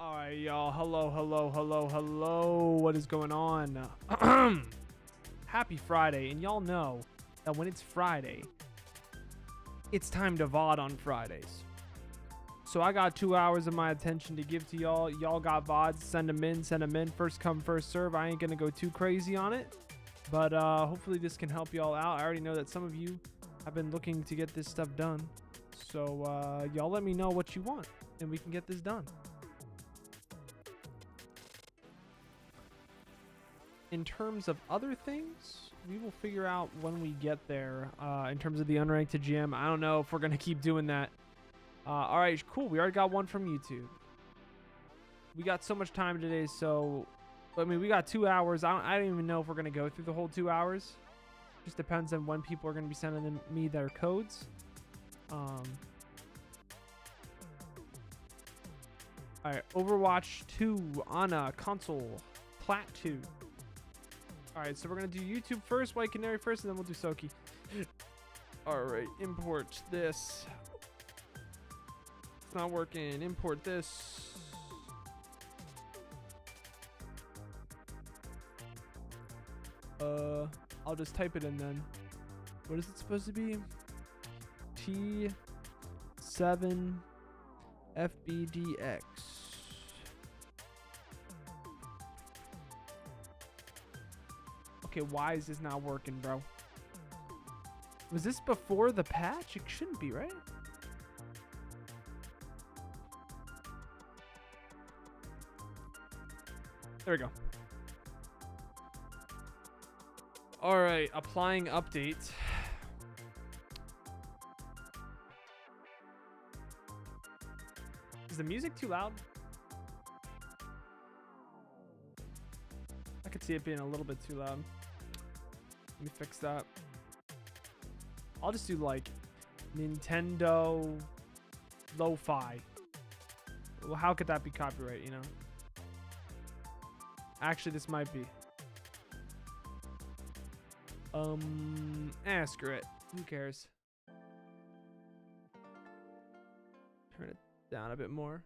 All right, y'all. Hello. What is going on? Happy Friday. And y'all know that when it's Friday, it's time to VOD on Fridays. So I got 2 hours of my attention to give to y'all. Y'all got VODs. Send them in. First come, first serve. I ain't going to go too crazy on it. But hopefully this can help y'all out. I already know that some of you have been looking to get this stuff done. So y'all let me know what you want, and we can get this done. In terms of other things, we will figure out when we get there. In terms of the unranked to GM, I don't know if we're going to keep doing that. All right, cool. We already got one from YouTube. We got so much time today, so... I mean, we got 2 hours. I don't even know if we're going to go through the whole 2 hours. Just depends on when people are going to be sending me their codes. All right, Overwatch 2 on a console. Plat 2. All right, so we're going to do YouTube first, White Canary first, and then we'll do Soki. All right, import this. It's not working. Import this. I'll just type it in then. What is it supposed to be? T7 FBDX. Okay, why is this not working, bro? Was this before the patch? It shouldn't be, right? There we go. All right, applying update. Is the music too loud? I could see it being a little bit too loud. Let me fix that. I'll just do like Nintendo lo-fi. Well, how could that be copyright, you know? Actually, this might be. Screw it. Who cares? Turn it down a bit more.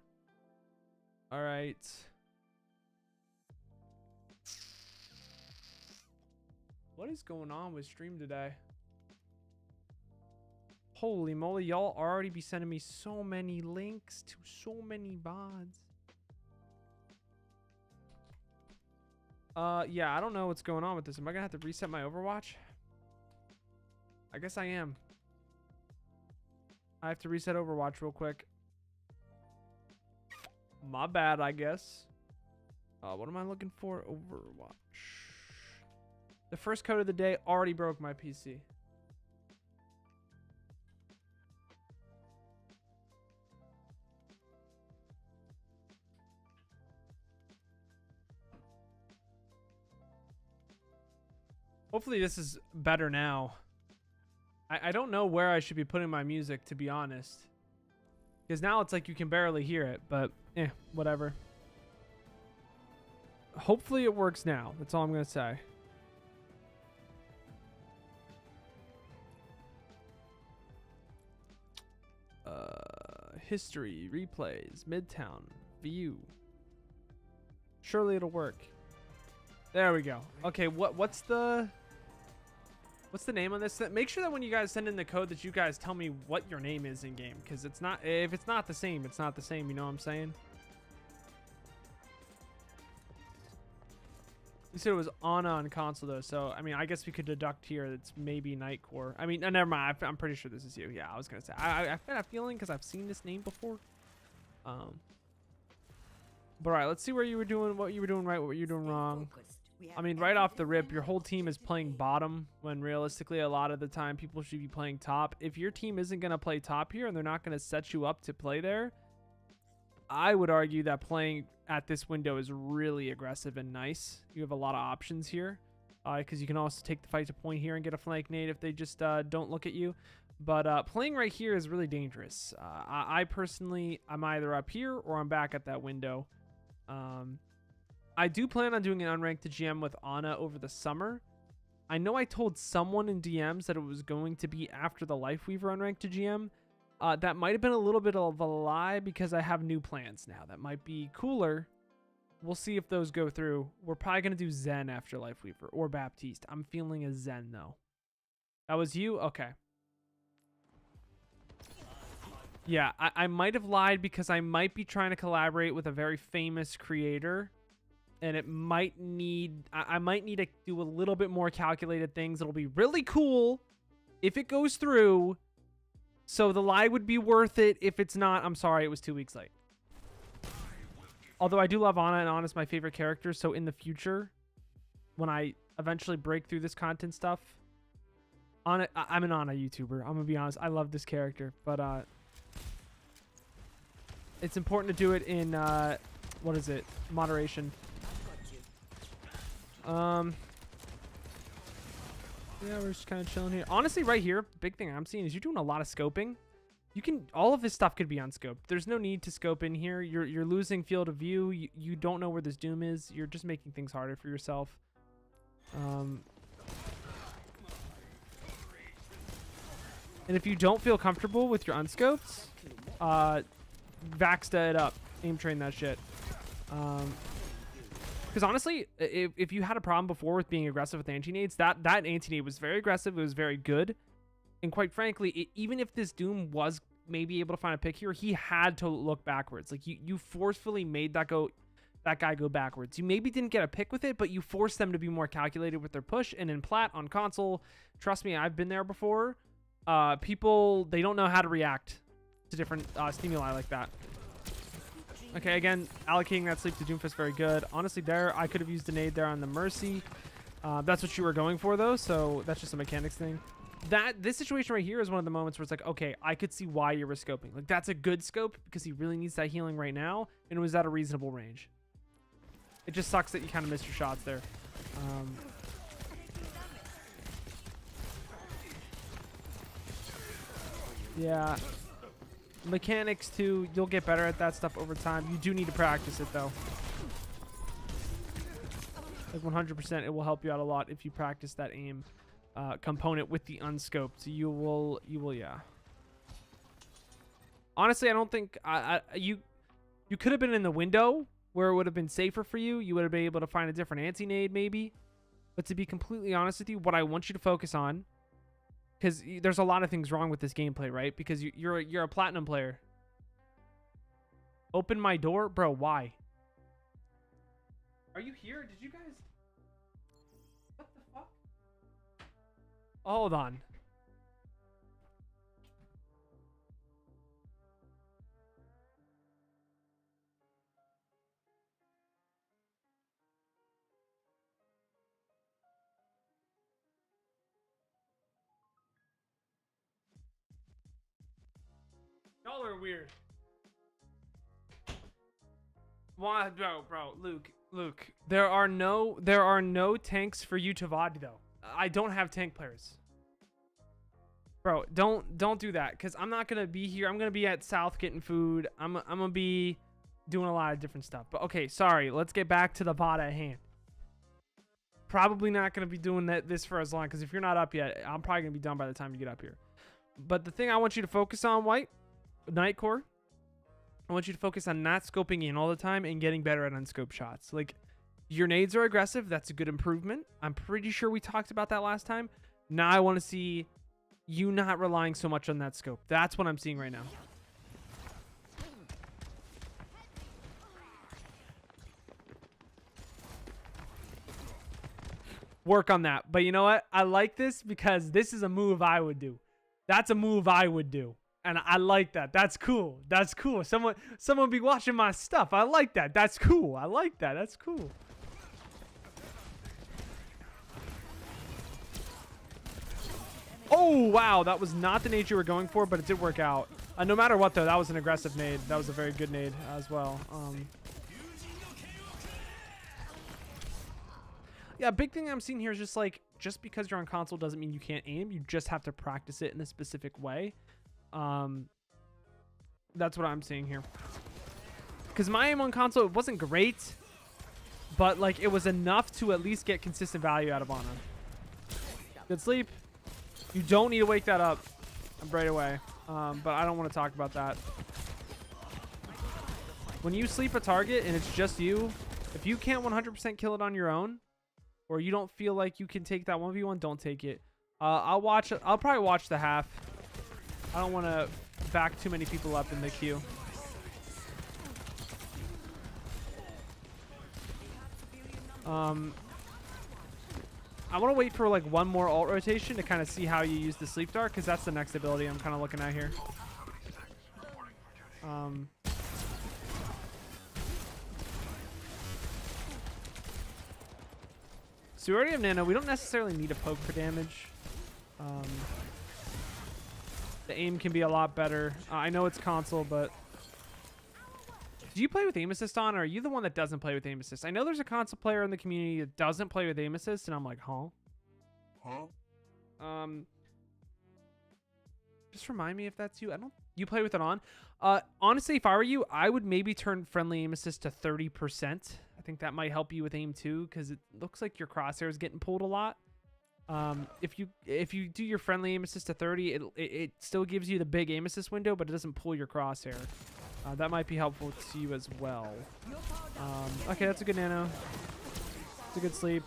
All right. What is going on with stream today? Holy moly, y'all already be sending me so many links to so many VODs. Yeah, I don't know what's going on with this. Am I gonna have to reset my Overwatch? I guess I am. I have to reset Overwatch real quick. My bad, I guess. What am I looking for? Overwatch. The first code of the day already broke my PC. Hopefully this is better now. I don't know where I should be putting my music, to be honest. Because now it's like you can barely hear it, but whatever. Hopefully it works now. That's all I'm going to say. History, replays, Midtown, view. Surely it'll work. There we go. Okay, what's the name on this? Make sure that when you guys send in the code that you guys tell me what your name is in game, because it's not, if it's not the same, it's not the same. You know what I'm saying? You said it was Ana on console though, so I mean, I guess we could deduct here it's maybe Nightcore. I mean, never mind. I'm pretty sure this is you. Yeah, I was gonna say. I've got a feeling because I've seen this name before. But all right, let's see where you were doing, what you were doing right, what you were doing wrong. I mean, right off the rip, your whole team is playing bottom when realistically a lot of the time people should be playing top. If your team isn't going to play top here and they're not going to set you up to play there, I would argue that playing at this window is really aggressive and nice. You have a lot of options here because you can also take the fight to point here and get a flank nade if they just don't look at you. But playing right here is really dangerous. I personally, I'm either up here or I'm back at that window. I do plan on doing an unranked to GM with Ana over the summer. I know I told someone in DMs that it was going to be after the Lifeweaver unranked to GM. That might have been a little bit of a lie because I have new plans now. That might be cooler. We'll see if those go through. We're probably going to do Zen after Life Weaver or Baptiste. I'm feeling a Zen, though. That was you? Okay. Yeah, I might have lied because I might be trying to collaborate with a very famous creator. And it might need... I might need to do a little bit more calculated things. It'll be really cool if it goes through. So the lie would be worth it. If it's not, I'm sorry, it was 2 weeks late. Although I do love Ana, and Ana's my favorite character. So in the future, when I eventually break through this content stuff, Ana, I'm an Ana YouTuber. I'm going to be honest. I love this character. But it's important to do it in, what is it? Moderation. Yeah, we're just kind of chilling here. Honestly, right here, big thing I'm seeing is you're doing a lot of scoping. You can, all of this stuff could be unscoped. There's no need to scope in here. You're losing field of view. You don't know where this doom is. You're just making things harder for yourself. And if you don't feel comfortable with your unscopes, Vaxta it up. Aim train that shit. Because honestly, if you had a problem before with being aggressive with anti-nades, that anti-nade was very aggressive. It was very good. And quite frankly, even if this Doom was maybe able to find a pick here, he had to look backwards. Like you forcefully made that guy go backwards. You maybe didn't get a pick with it, but you forced them to be more calculated with their push. And in plat on console, trust me, I've been there before. People, they don't know how to react to different stimuli like that. Okay, again, allocating that sleep to Doomfist very good. Honestly, there I could have used a nade there on the Mercy. That's what you were going for though, so that's just a mechanics thing. This situation right here is one of the moments where it's like, okay, I could see why you were scoping. Like, that's a good scope because he really needs that healing right now, and it was at a reasonable range. It just sucks that you kind of missed your shots there. Yeah. Mechanics too, you'll get better at that stuff over time. You do need to practice it though. Like 100%, it will help you out a lot if you practice that aim component with the unscoped. So you will, yeah. Honestly, I don't think you could have been in the window where it would have been safer for you. You would have been able to find a different anti-nade maybe. But to be completely honest with you, what I want you to focus on, because there's a lot of things wrong with this gameplay, right? Because you're a platinum player. Open my door? Bro, why? Are you here? Did you guys... What the fuck? Hold on. Y'all are weird. Why, bro, Luke. There are no tanks for you to VOD though. I don't have tank players. Bro, don't do that, because I'm not gonna be here. I'm gonna be at South getting food. I'm gonna be doing a lot of different stuff. But okay, sorry. Let's get back to the VOD at hand. Probably not gonna be doing this for as long, because if you're not up yet, I'm probably gonna be done by the time you get up here. But the thing I want you to focus on, White, Nightcore, I want you to focus on not scoping in all the time and getting better at unscoped shots. Like, your nades are aggressive. That's a good improvement. I'm pretty sure we talked about that last time. Now I want to see you not relying so much on that scope. That's what I'm seeing right now. Work on that. But you know what? I like this because this is a move I would do. That's a move I would do. And I like that. That's cool. That's cool. Someone be watching my stuff. I like that. That's cool. I like that. That's cool. Oh, wow. That was not the nade you were going for, but it did work out. No matter what, though, that was an aggressive nade. That was a very good nade as well. Yeah, big thing I'm seeing here is just like, just because you're on console doesn't mean you can't aim. You just have to practice it in a specific way. That's what I'm seeing here. Because my aim on console, it wasn't great, but like it was enough to at least get consistent value out of Ana. Good sleep. You don't need to wake that up right away. But I don't want to talk about that. When you sleep a target and it's just you, if you can't 100% kill it on your own, or you don't feel like you can take that 1v1, don't take it. I'll probably watch the half. I don't want to back too many people up in the queue. I want to wait for like one more ult rotation to kind of see how you use the sleep dart, because that's the next ability I'm kind of looking at here. So we already have nano. We don't necessarily need a poke for damage. The aim can be a lot better. I know it's console, but do you play with aim assist on, or are you the one that doesn't play with aim assist? I know there's a console player in the community that doesn't play with aim assist, and I'm like, huh? Just remind me if that's you. You play with it on. Honestly, if I were you, I would maybe turn friendly aim assist to 30%. I think that might help you with aim too, because it looks like your crosshair is getting pulled a lot. If you do your friendly aim assist to 30, it still gives you the big aim assist window, but it doesn't pull your crosshair. That might be helpful to you as well. Okay, that's a good nano. It's a good sleep.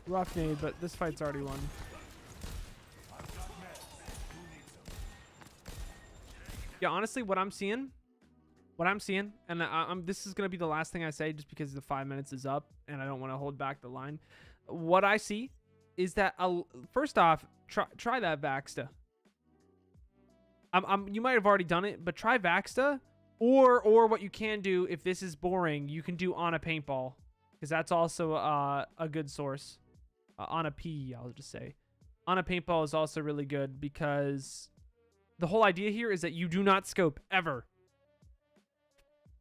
Rough nade, but this fight's already won. Yeah, honestly, what I'm seeing, and this is gonna be the last thing I say, just because the 5 minutes is up, and I don't want to hold back the line. What I see is that first off, try that Vaxta. You might have already done it, but try Vaxta, or what you can do if this is boring, you can do on a paintball, because that's also a good source. On a P, I'll just say. On a paintball is also really good, because the whole idea here is that you do not scope ever.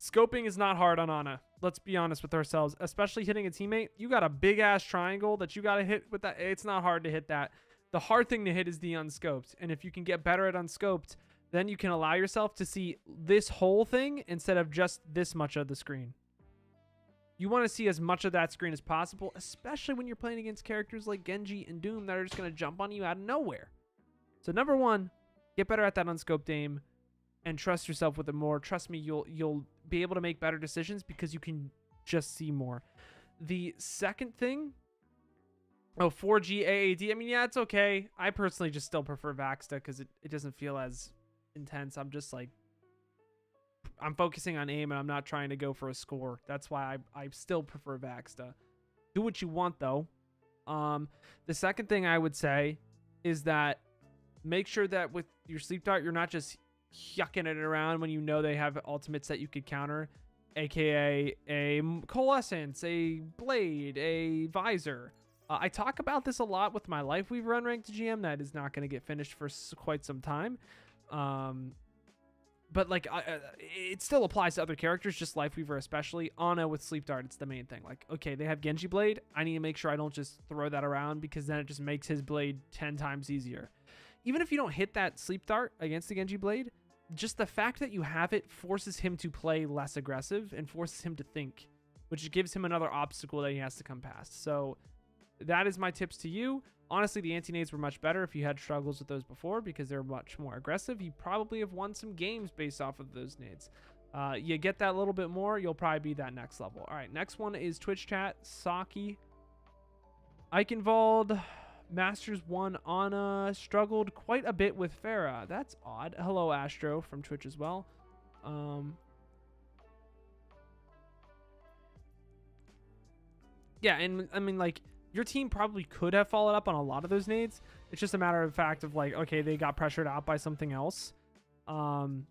Scoping is not hard on Ana. Let's be honest with ourselves, especially hitting a teammate. You got a big ass triangle that you got to hit with that. It's not hard to hit that. The hard thing to hit is the unscoped. And if you can get better at unscoped, then you can allow yourself to see this whole thing instead of just this much of the screen. You want to see as much of that screen as possible, especially when you're playing against characters like Genji and Doom that are just going to jump on you out of nowhere. So number one, get better at that unscoped aim and trust yourself with it more. Trust me, you'll be able to make better decisions because you can just see more. The second thing, 4G AAD. I mean, yeah, it's okay. I personally just still prefer Vaxta because it doesn't feel as intense. I'm just like, I'm focusing on aim and I'm not trying to go for a score. That's why I still prefer Vaxta. Do what you want though. The second thing I would say is that make sure that with your sleep dart, you're not just yucking it around when you know they have ultimates that you could counter, aka a coalescence, a blade, a visor. I talk about this a lot with my Life Weaver unranked GM that is not going to get finished for quite some time. But like it still applies to other characters, just Life Weaver especially. Ana with sleep dart, it's the main thing. Like, okay, they have Genji blade. I need to make sure I don't just throw that around, because then it just makes his blade 10 times easier. Even if you don't hit that sleep dart against the Genji blade, just the fact that you have it forces him to play less aggressive and forces him to think, which gives him another obstacle that he has to come past. So that is my tips to you. Honestly, the anti-nades were much better if you had struggles with those before, because they're much more aggressive. You probably have won some games based off of those nades. You get that little bit more, you'll probably be that next level. All right, next one is Twitch chat. Saki. Eichenwald. Masters 1 Ana. Struggled quite a bit with Farah. That's odd. Hello, Astro from Twitch as well. Yeah, and I mean, like, your team probably could have followed up on a lot of those nades. It's just a matter of fact of like, okay, they got pressured out by something else. And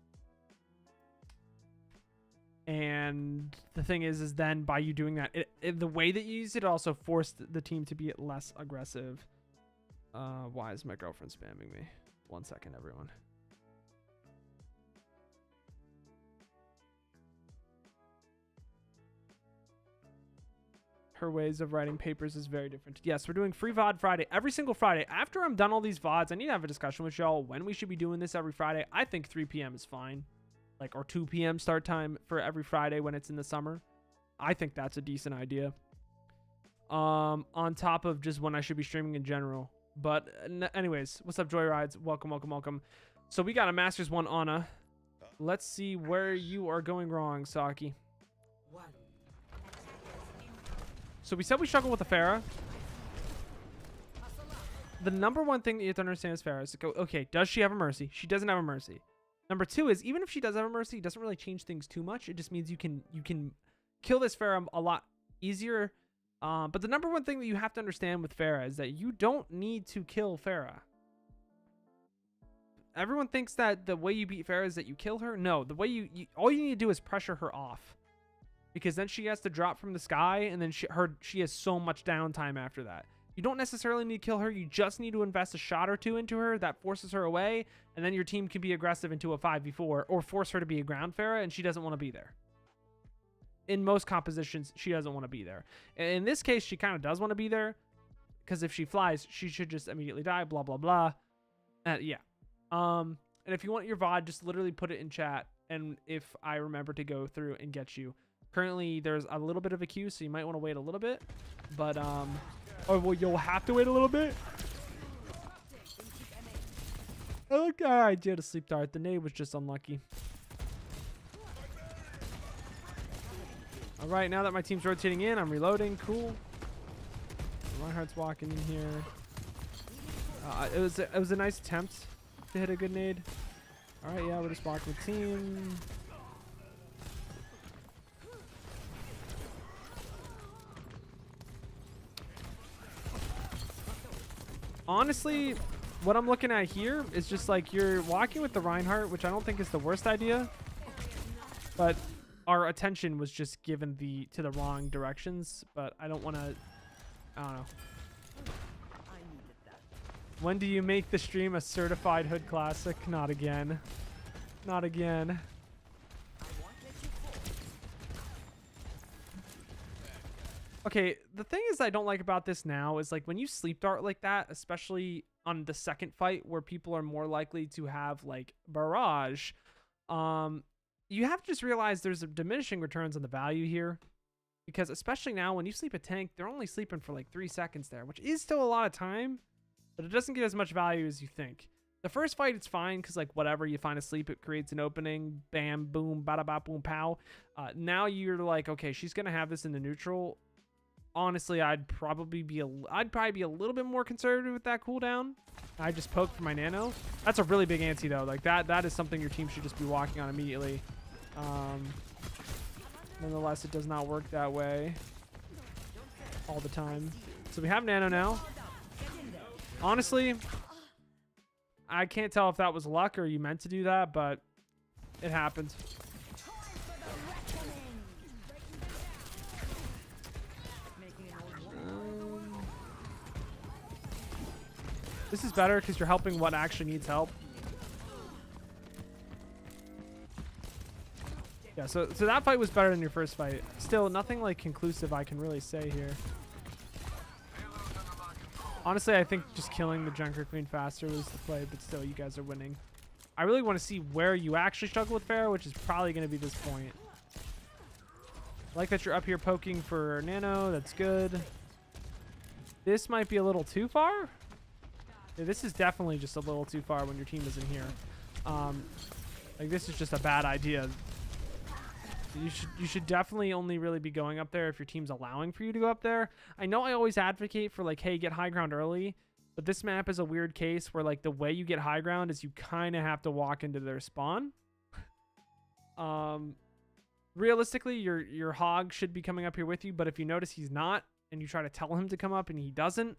the thing is then by you doing that, the way that you use it also forced the team to be less aggressive. Why is my girlfriend spamming me? 1 second, everyone. Her ways of writing papers is very different. Yes, we're doing free VOD Friday every single Friday. After I'm done all these VODs, I need to have a discussion with y'all when we should be doing this every Friday. I think 3 p.m. is fine. Like, or 2 p.m. start time for every Friday when it's in the summer. I think that's a decent idea. On top of just when I should be streaming in general. But anyways, what's up, Joyrides? Welcome, welcome, welcome. So we got a Masters 1 Ana. Let's see where you are going wrong, Saki. So we said we struggle with the Pharah. The number one thing that you have to understand is Pharah is to go, okay, does she have a Mercy? She doesn't have a Mercy. Number two is, even if she does have a Mercy, it doesn't really change things too much. It just means you can kill this Pharah a lot easier. But the number one thing that you have to understand with Pharah is that you don't need to kill Pharah. Everyone thinks that the way you beat Pharah is that you kill her. No, the way all you need to do is pressure her off. Because then she has to drop from the sky, and then she has so much downtime after that. You don't necessarily need to kill her. You just need to invest a shot or two into her that forces her away, and then your team can be aggressive into a 5v4 or force her to be a ground Pharah, and she doesn't want to be there. In most compositions, she doesn't want to be there. In this case, she kind of does want to be there, because if she flies, she should just immediately die, blah, blah, blah. Yeah. And if you want your VOD, just literally put it in chat, and if I remember to go through and get you. Currently, there's a little bit of a queue, so you might want to wait a little bit. But, oh, well, you'll have to wait a little bit. Okay, I did a sleep dart. The nade was just unlucky. All right, now that my team's rotating in, I'm reloading. Cool. Reinhardt's walking in here. It was a nice attempt to hit a good nade. All right, yeah, we're just walking the team. Honestly, what I'm looking at here is just like you're walking with the Reinhardt, which I don't think is the worst idea, but our attention was just given to the wrong directions. But I don't want to. I don't know. When do you make the stream a certified hood classic? Not again. Not again. Okay, the thing is I don't like about this now is like when you sleep dart like that, especially on the second fight where people are more likely to have like barrage, you have to just realize there's a diminishing returns on the value here, because especially now when you sleep a tank, they're only sleeping for like 3 seconds there, which is still a lot of time, but it doesn't get as much value as you think. The first fight, it's fine because like whatever, you find a sleep, it creates an opening, bam, boom, bada, ba, boom, pow. Now you're like, okay, she's gonna have this in the neutral. Honestly, I'd probably be a little bit more conservative with that cooldown. I just poked for my nano. That's a really big anti though. Like that is something your team should just be walking on immediately. Nonetheless, it does not work that way all the time. So we have nano now. Honestly, I can't tell if that was luck or you meant to do that, but it happened. This is better because you're helping what actually needs help. Yeah, so that fight was better than your first fight. Still, nothing like conclusive I can really say here. Honestly, I think just killing the Junker Queen faster was the play, but still, you guys are winning. I really want to see where you actually struggle with Pharah, which is probably going to be this point. I like that you're up here poking for Nano. That's good. This might be a little too far. Yeah, this is definitely just a little too far when your team isn't here. Like, this is just a bad idea. You should definitely only really be going up there if your team's allowing for you to go up there. I know I always advocate for like, hey, get high ground early, but this map is a weird case where like the way you get high ground is you kind of have to walk into their spawn. Realistically, your hog should be coming up here with you, but if you notice he's not and you try to tell him to come up and he doesn't,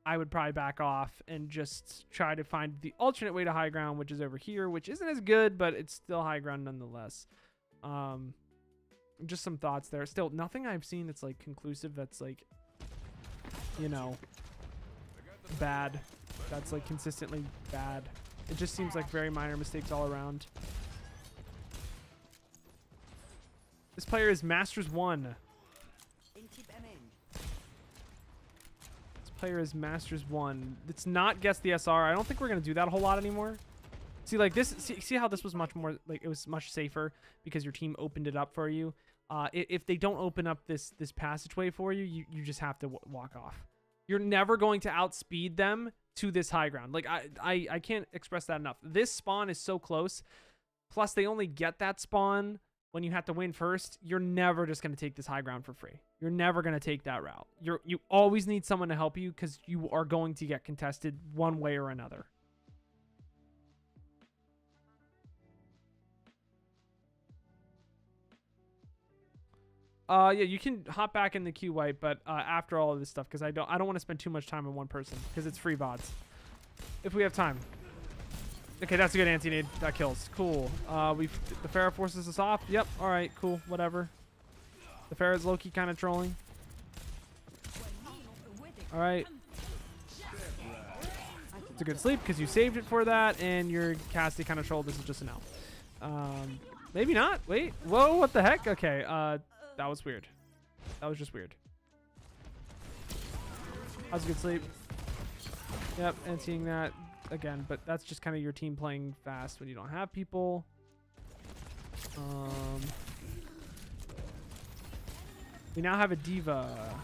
I would probably back off and just try to find the alternate way to high ground, which is over here, which isn't as good, but it's still high ground nonetheless. Just some thoughts there. Still, nothing I've seen that's like conclusive, that's like, you know, bad. That's like consistently bad. It just seems like very minor mistakes all around. This player is Masters 1. player is Masters 1. It's not guess the SR. I don't think we're going to do that a whole lot anymore. See, like this, see how this was much more, like it was much safer because your team opened it up for you. If they don't open up this passageway for you, you just have to walk off. You're never going to outspeed them to this high ground. Like I can't express that enough. This spawn is so close. Plus they only get that spawn when you have to win first. You're never just going to take this high ground for free. You're never going to take that route. You always need someone to help you because you are going to get contested one way or another. Yeah, you can hop back in the queue, White, but after all of this stuff, because I don't want to spend too much time on one person because it's free bots. If we have time. Okay, that's a good anti-nade. That kills. Cool. The Pharah forces us off. Yep. All right. Cool. Whatever. The Pharah's low-key kind of trolling. All right. It's a good sleep because you saved it for that, and your Cassidy kind of trolled. This is just an L. Maybe not. Wait. Whoa. What the heck? Okay. That was weird. That was just weird. That was a good sleep. Yep, and seeing that again, but that's just kind of your team playing fast when you don't have people. We now have a diva.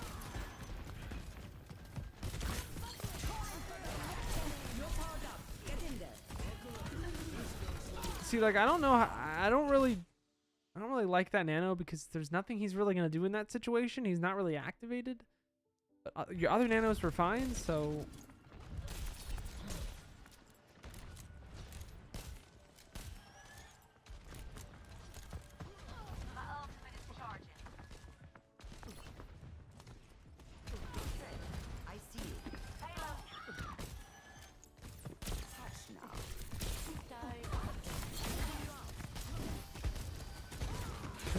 See, like I don't know. I don't really like that nano because there's nothing he's really gonna do in that situation. He's not really activated. But your other nanos were fine, so.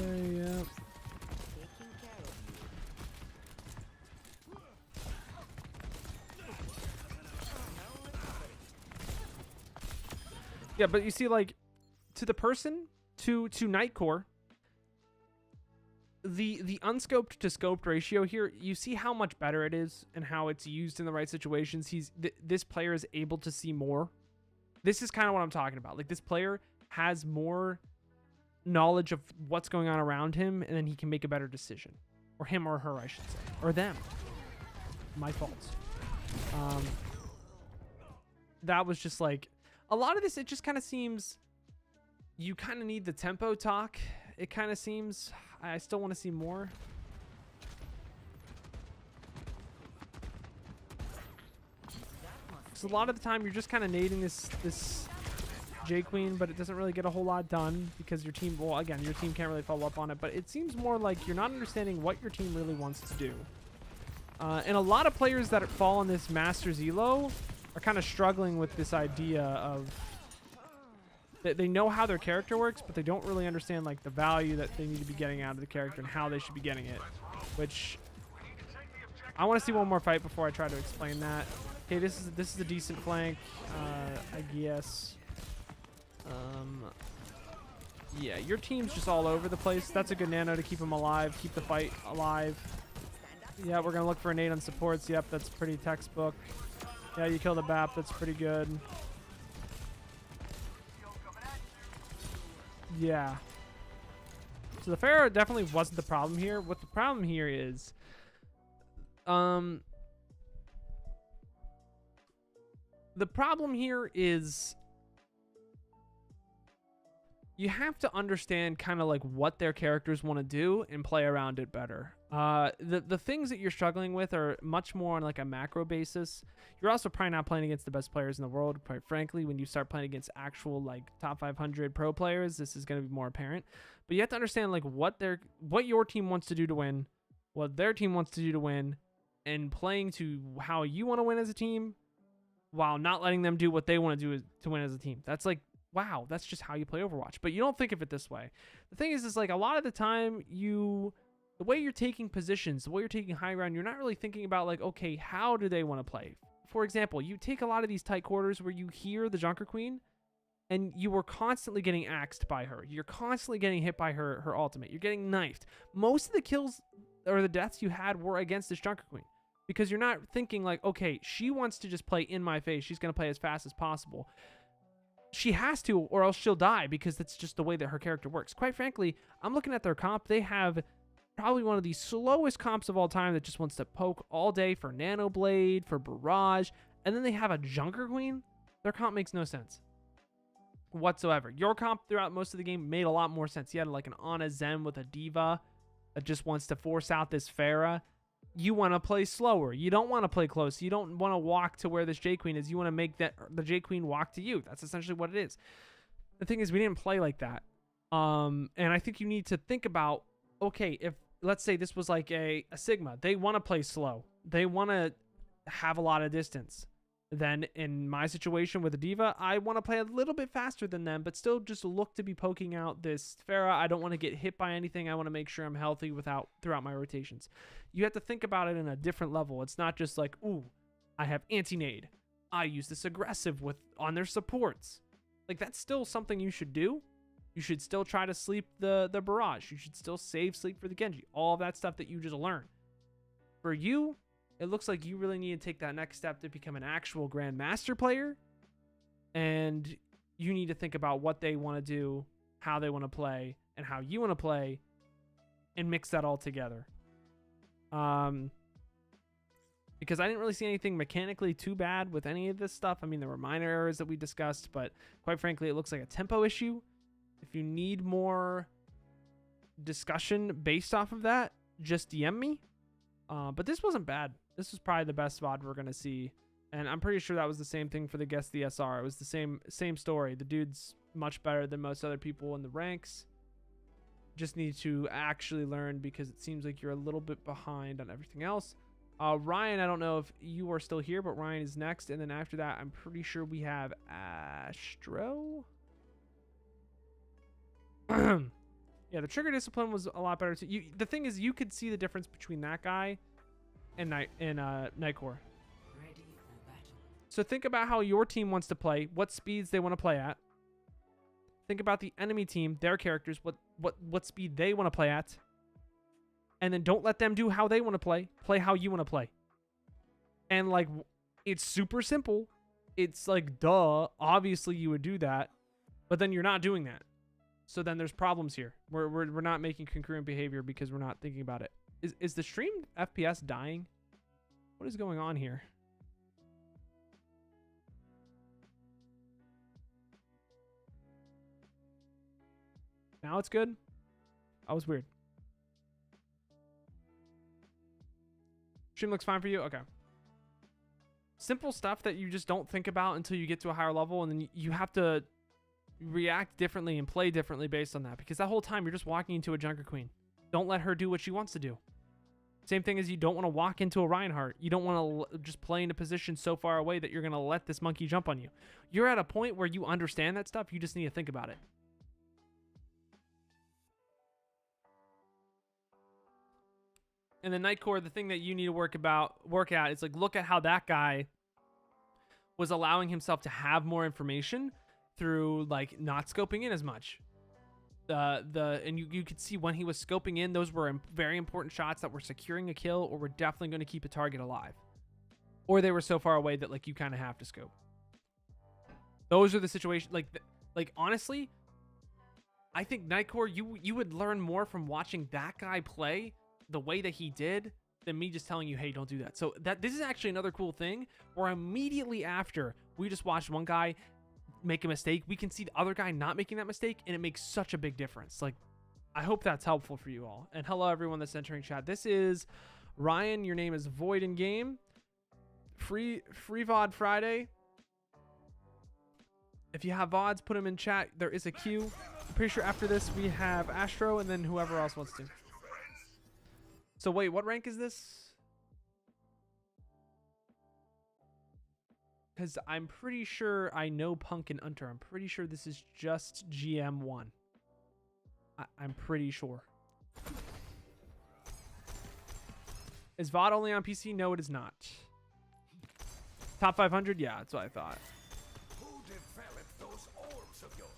Yep. Yeah, but you see, like, to the person, to Nightcore, the unscoped to scoped ratio here, you see how much better it is and how it's used in the right situations. This player is able to see more. This is kind of what I'm talking about. Like, this player has more knowledge of what's going on around him, and then he can make a better decision. Or him or her, I should say. Or them. My fault. That was just like, a lot of this, it just kind of seems you kind of need the tempo talk. It kind of seems, I still want to see more. So a lot of the time you're just kind of nading this J Queen, but it doesn't really get a whole lot done because your team, well, again, your team can't really follow up on it, but it seems more like you're not understanding what your team really wants to do. And a lot of players that fall in this Masters Elo are kind of struggling with this idea of that they know how their character works, but they don't really understand like the value that they need to be getting out of the character and how they should be getting it, which I want to see one more fight before I try to explain that. Okay, this is a decent flank, I guess. Yeah, your team's just all over the place. That's a good nano to keep him alive, keep the fight alive. Yeah, we're gonna look for a nade on supports. Yep, that's pretty textbook. Yeah, you killed a BAP. That's pretty good. Yeah. So the Pharah definitely wasn't the problem here. What the problem here is, the problem here is you have to understand kind of like what their characters want to do and play around it better. The things that you're struggling with are much more on like a macro basis. You're also probably not playing against the best players in the world, quite frankly. When you start playing against actual like top 500 pro players, this is going to be more apparent. But you have to understand like what your team wants to do to win, what their team wants to do to win, and playing to how you want to win as a team while not letting them do what they want to do to win as a team. That's like, wow, that's just how you play Overwatch. But you don't think of it this way. The thing is like a lot of the time the way you're taking positions, the way you're taking high ground, you're not really thinking about like, okay, how do they want to play? For example, you take a lot of these tight quarters where you hear the Junker Queen and you were constantly getting axed by her. You're constantly getting hit by her ultimate. You're getting knifed. Most of the kills or the deaths you had were against this Junker Queen. because you're not thinking like, okay, she wants to just play in my face. She's going to play as fast as possible. She has to, or else she'll die, because that's just the way that her character works. Quite frankly, I'm looking at their comp. They have probably one of the slowest comps of all time that just wants to poke all day for Nano Blade, for Barrage, and then they have a Junker Queen. Their comp makes no sense whatsoever. Your comp throughout most of the game made a lot more sense. You had like an Ana Zen with a Diva that just wants to force out this Pharah. You want to play slower. You don't want to play close. You don't want to walk to where this J Queen is. You want to make the J Queen walk to you. That's essentially what it is. The thing is, we didn't play like that. And I think you need to think about, okay, if let's say this was like a Sigma, they want to play slow. They want to have a lot of distance. Then in my situation with a Diva, I want to play a little bit faster than them, but still just look to be poking out this Pharah. I don't want to get hit by anything. I want to make sure I'm healthy throughout my rotations. You have to think about it in a different level. It's not just like, ooh, I have anti-nade. I use this aggressive on their supports. Like, that's still something you should do. You should still try to sleep the Barrage. You should still save sleep for the Genji. All of that stuff that you just learned. For you, it looks like you really need to take that next step to become an actual Grandmaster player. And you need to think about what they want to do, how they want to play, and how you want to play, and mix that all together. Because I didn't really see anything mechanically too bad with any of this stuff. I mean, there were minor errors that we discussed, but quite frankly, it looks like a tempo issue. If you need more discussion based off of that, just DM me. But this wasn't bad. This was probably the best VOD we're going to see. And I'm pretty sure that was the same thing for the Guess the SR. It was the same story. The dude's much better than most other people in the ranks. Just need to actually learn, because it seems like you're a little bit behind on everything else. Ryan, I don't know if you are still here, but Ryan is next. And then after that, I'm pretty sure we have Astro. Yeah, the trigger discipline was a lot better too. The thing is, you could see the difference between that guy and Nightcore. So think about how your team wants to play, what speeds they want to play at. Think about the enemy team, their characters, what speed they want to play at. And then don't let them do how they want to play. Play how you want to play. And like, it's super simple. It's like, duh, obviously you would do that, but then you're not doing that. So then there's problems here. We're not making concurrent behavior because we're not thinking about it. Is the stream FPS dying? What is going on here? Now it's good? That was weird. Stream looks fine for you? Okay. Simple stuff that you just don't think about until you get to a higher level, and then you have to react differently and play differently based on that, because that whole time you're just walking into a Junker Queen. Don't let her do what she wants to do. Same thing as you don't want to walk into a Reinhardt. You don't want to just play in a position so far away that you're going to let this monkey jump on you. You're at a point where you understand that stuff. You just need to think about it. And the Nightcore, the thing that you need to work at is like, look at how that guy was allowing himself to have more information through like not scoping in as much. And you could see when he was scoping in, those were very important shots that were securing a kill, or were definitely going to keep a target alive, or they were so far away that like you kind of have to scope. Those are the situations. Like honestly, I think Nightcore, you would learn more from watching that guy play the way that he did than me just telling you, hey, don't do that. So this is actually another cool thing, where immediately after we just watched one guy make a mistake, we can see the other guy not making that mistake, and it makes such a big difference. Like, I hope that's helpful for you all. And hello everyone that's entering chat. This is Ryan. Your name is Void in game. Free VOD Friday. If you have VODs, put them in chat. There is a queue. I'm pretty sure after this we have Astro, and then whoever else wants to. So wait, what rank is this? Because I'm pretty sure I know Punk and Unter. I'm pretty sure this is just GM1. I'm pretty sure. Is VOD only on PC? No, it is not. Top 500? Yeah, that's what I thought. Who developed those orbs of yours?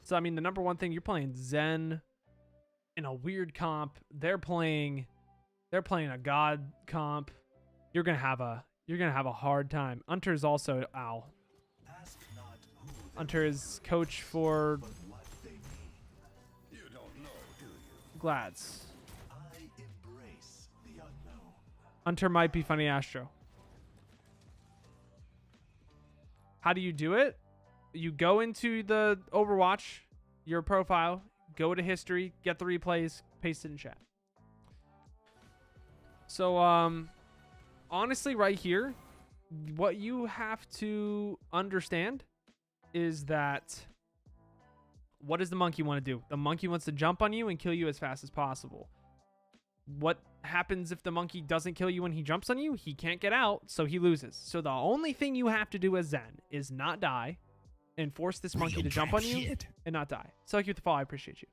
So, I mean, the number one thing, you're playing Zen in a weird comp. They're playing a God comp. you're gonna have a hard time. Hunter is also Hunter is coach for Glads. Hunter might be Funny Astro. How do you do it? You go into the Overwatch, your profile, go to history, get the replays, paste it in chat. So, honestly, right here, what you have to understand is that what does the monkey want to do? The monkey wants to jump on you and kill you as fast as possible. What happens if the monkey doesn't kill you when he jumps on you? He can't get out, so he loses. So the only thing you have to do as Zen is not die and force this monkey to jump on you and not die. So like you with the fall, I appreciate you.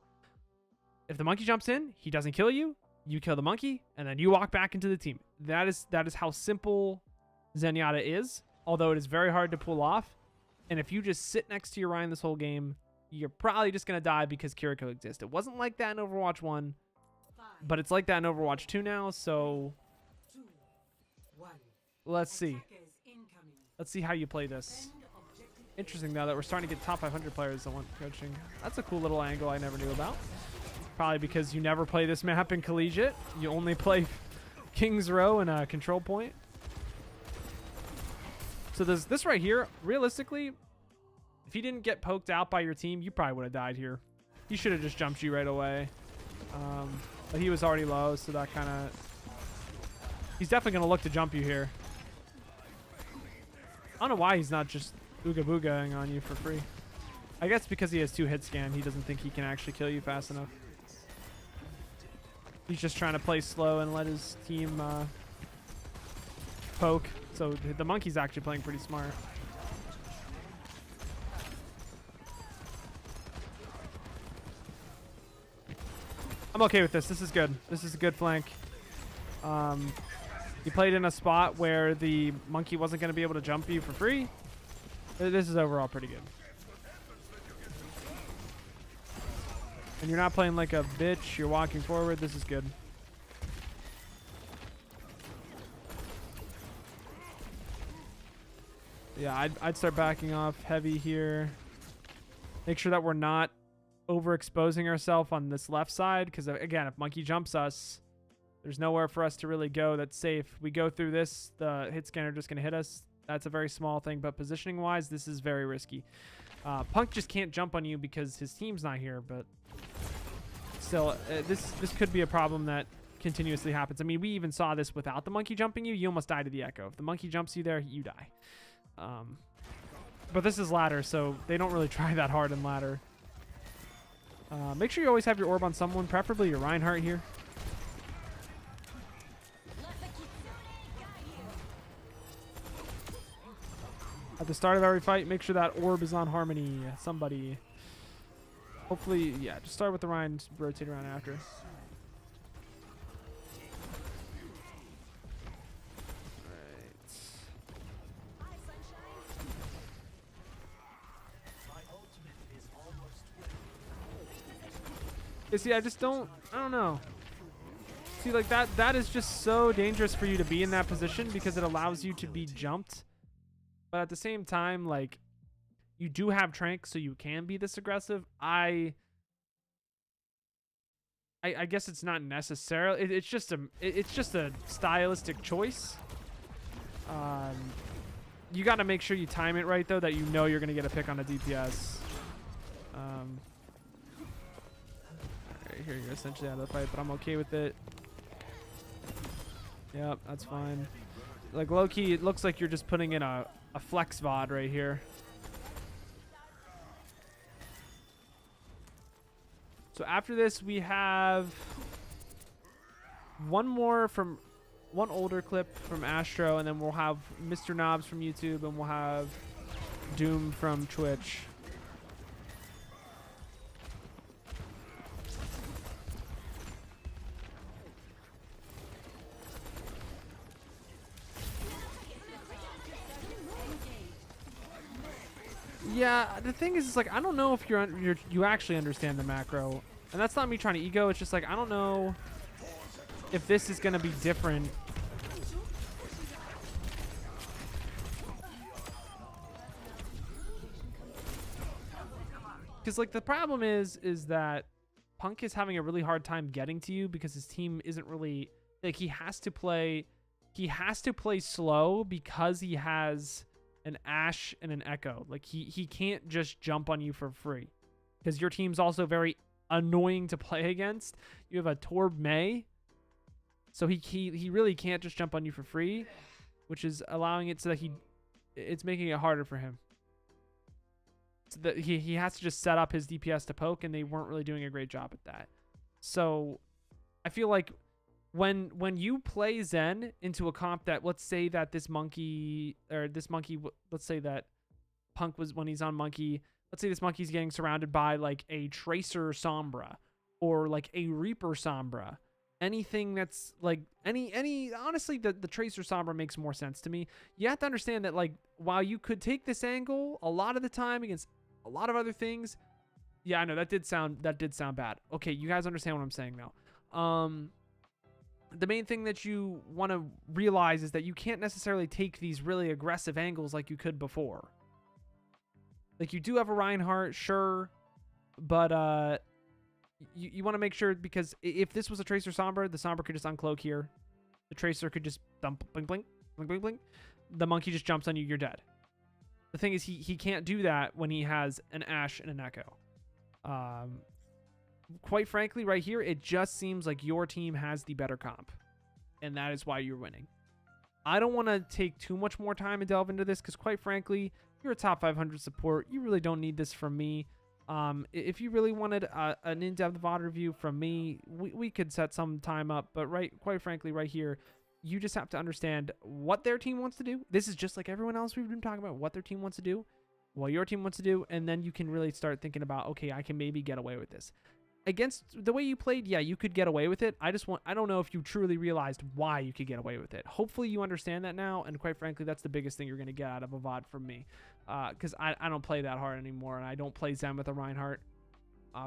If the monkey jumps in, he doesn't kill you, you kill the monkey, and then you walk back into the team. That is how simple Zenyatta is, although it is very hard to pull off. And if you just sit next to your Ryan this whole game, you're probably just going to die because Kiriko exists. It wasn't like that in Overwatch 1, but it's like that in Overwatch 2 now, so let's see. Let's see how you play this. Interesting, though, that we're starting to get top 500 players that want coaching. That's a cool little angle I never knew about. Probably because you never play this map in Collegiate. You only play King's Row and a Control Point. So this right here, realistically, if he didn't get poked out by your team, you probably would have died here. He should have just jumped you right away. But he was already low, so that kind of... He's definitely going to look to jump you here. I don't know why he's not just ooga boogaing on you for free. I guess because he has 2 hit scan, he doesn't think he can actually kill you fast enough. He's just trying to play slow and let his team poke. So the monkey's actually playing pretty smart. I'm okay with this. This is good. This is a good flank. You played in a spot where the monkey wasn't going to be able to jump you for free. This is overall pretty good. And you're not playing like a bitch. You're walking forward. This is good. Yeah, I'd start backing off heavy here. Make sure that we're not overexposing ourselves on this left side, because again, if monkey jumps us, there's nowhere for us to really go that's safe. We go through this, the hit scanner just gonna hit us. That's a very small thing, but positioning wise, this is very risky. Punk just can't jump on you because his team's not here, but still, this could be a problem that continuously happens. I mean, we even saw this without the monkey jumping you. You almost die to the echo. If the monkey jumps you there, you die. But this is ladder, so they don't really try that hard in ladder. Make sure you always have your orb on someone, preferably your Reinhardt here. At the start of every fight, make sure that orb is on Harmony. Somebody. Hopefully, yeah, just start with the Ryan, rotate around after. You see, I don't know. See, like that is just so dangerous for you to be in that position because it allows you to be jumped. But at the same time, like, you do have Trank, so you can be this aggressive. I guess it's not necessarily. It's just a stylistic choice. You got to make sure you time it right, though, that you know you're gonna get a pick on a DPS. Here you're essentially out of the fight, but I'm okay with it. Yep, that's fine. Like, low-key, it looks like you're just putting in a flex VOD right here. So after this, we have one older clip from Astro, and then we'll have Mr. Knobs from YouTube, and we'll have Doom from Twitch. Yeah, the thing is, like, I don't know if you actually understand the macro, and that's not me trying to ego. It's just like, I don't know if this is gonna be different Because like the problem is that Punk is having a really hard time getting to you because his team isn't really like he has to play slow because he has an Ashe and an Echo. Like he can't just jump on you for free because your team's also very annoying to play against. You have a Torb Mei, so he really can't just jump on you for free, which is allowing it so that it's making it harder for him. So that he has to just set up his DPS to poke, and they weren't really doing a great job at that. So I feel like when you play Zen into a comp that, let's say that let's say that Punk was, when he's on Monkey, let's say this Monkey's getting surrounded by like a Tracer Sombra or like a Reaper Sombra. Anything that's like honestly, the Tracer Sombra makes more sense to me. You have to understand that like while you could take this angle a lot of the time against a lot of other things, yeah, I know that did sound bad. Okay, you guys understand what I'm saying now. The main thing that you want to realize is that you can't necessarily take these really aggressive angles like you could before. Like you do have a Reinhardt, sure, but you want to make sure, because if this was a Tracer Sombra, the Sombra could just uncloak here. The Tracer could just dump, blink, blink, blink, blink, blink. The Monkey just jumps on you, you're dead. The thing is, he can't do that when he has an Ashe and an Echo. Quite frankly, right here, it just seems like your team has the better comp, and that is why you're winning. I don't want to take too much more time and delve into this, because quite frankly, you're a top 500 support. You really don't need this from me. If you really wanted an in-depth VOD review from me, we could set some time up, but quite frankly, right here, you just have to understand what their team wants to do. This is just like everyone else we've been talking about, what their team wants to do, what your team wants to do, and then you can really start thinking about, okay, I can maybe get away with this. Against the way you played, yeah, you could get away with it. I don't know if you truly realized why you could get away with it. Hopefully you understand that now, and quite frankly, that's the biggest thing you're going to get out of a VOD from me. Because I don't play that hard anymore, and I don't play Zen with a Reinhardt.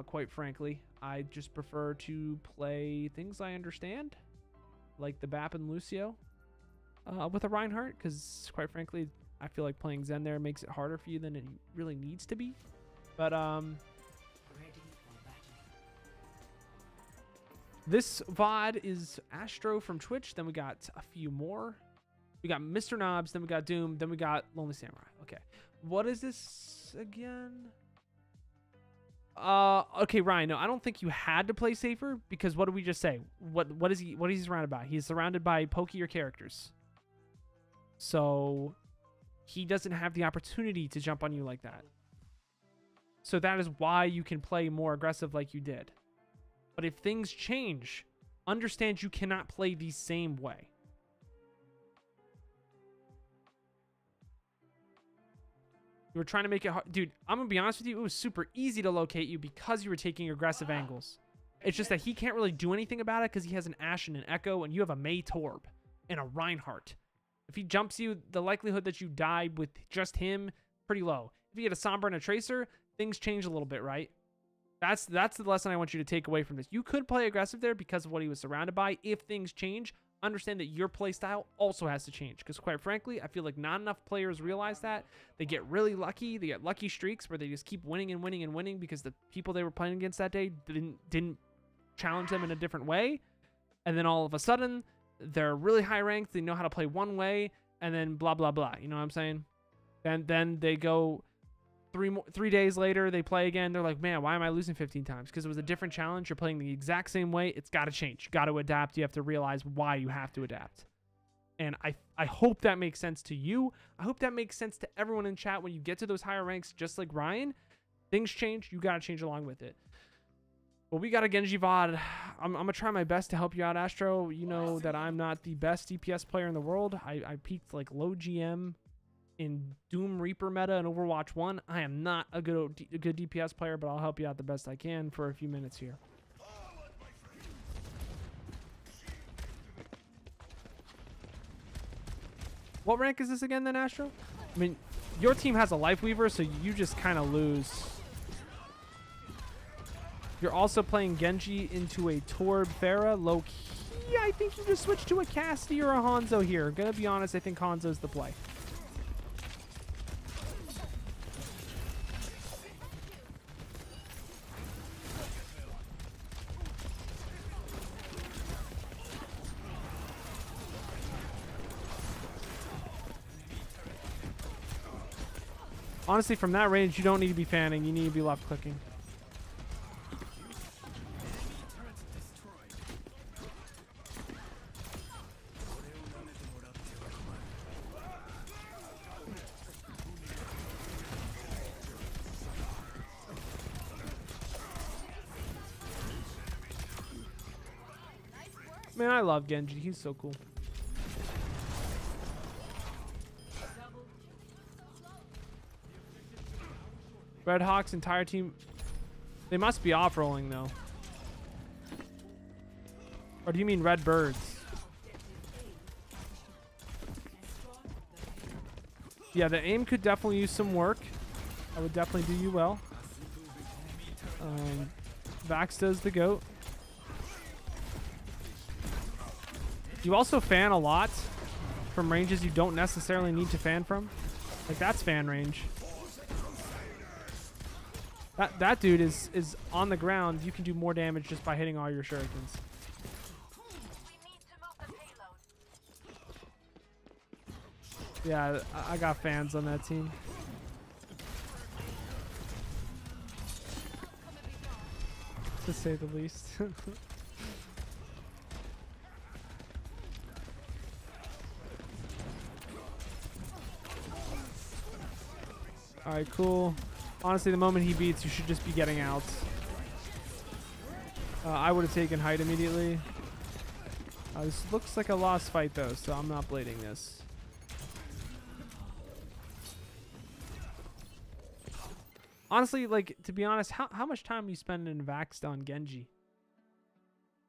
Quite frankly, I just prefer to play things I understand, like the BAP and Lucio, with a Reinhardt, because quite frankly, I feel like playing Zen there makes it harder for you than it really needs to be. But this VOD is Astro from Twitch. Then we got a few more. We got Mr. Knobs. Then we got Doom. Then we got Lonely Samurai. Okay. What is this again? Okay, Ryan. No, I don't think you had to play safer, because what did we just say? What is he surrounded by? He's surrounded by pokier characters. So he doesn't have the opportunity to jump on you like that. So that is why you can play more aggressive like you did. But if things change, understand you cannot play the same way. You were trying to make it hard. Dude, I'm going to be honest with you. It was super easy to locate you because you were taking aggressive angles. It's just that he can't really do anything about it because he has an Ashe and an Echo, and you have a Mei Torb and a Reinhardt. If he jumps you, the likelihood that you die with just him, pretty low. If you get a Sombra and a Tracer, things change a little bit, right? That's the lesson I want you to take away from this. You could play aggressive there because of what he was surrounded by. If things change, understand that your play style also has to change. Because quite frankly, I feel like not enough players realize that. They get really lucky. They get lucky streaks where they just keep winning and winning and winning because the people they were playing against that day didn't challenge them in a different way. And then all of a sudden, they're really high ranked. They know how to play one way, and then blah, blah, blah. You know what I'm saying? And then they go... 3 days later, they play again. They're like, man, why am I losing 15 times? Because it was a different challenge. You're playing the exact same way. It's got to change. Got to adapt. You have to realize why you have to adapt. And I hope that makes sense to you. I hope that makes sense to everyone in chat. When you get to those higher ranks, just like Ryan, things change. You got to change along with it. Well, we got a Genji VOD. I'm going to try my best to help you out, Astro. You know that I'm not the best DPS player in the world. I peaked like low GM in Doom Reaper meta and Overwatch 1. I am not a good DPS player, but I'll help you out the best I can for a few minutes here. What rank is this again then, Astro? I mean, your team has a Life Weaver, so you just kind of lose. You're also playing Genji into a Torb Pharah. Low key, I think you just switched to a Cassidy or a Hanzo here. Gonna be honest, I think Hanzo's the play. Honestly, from that range, you don't need to be fanning. You need to be left clicking. Man, I love Genji. He's so cool. Red Hawk's entire team, they must be off-rolling though. Or do you mean Red Birds? Yeah, the aim could definitely use some work. I would definitely do you well. Vax does the GOAT. You also fan a lot from ranges you don't necessarily need to fan from. Like, that's fan range. That dude is on the ground. You can do more damage just by hitting all your shurikens. Yeah, I got fans on that team. To say the least. Alright, cool. Honestly, the moment he beats, you should just be getting out. I would have taken height immediately. This looks like a lost fight, though, so I'm not blading this. Honestly, like, to be honest, how much time you spend in Vaxxed on Genji?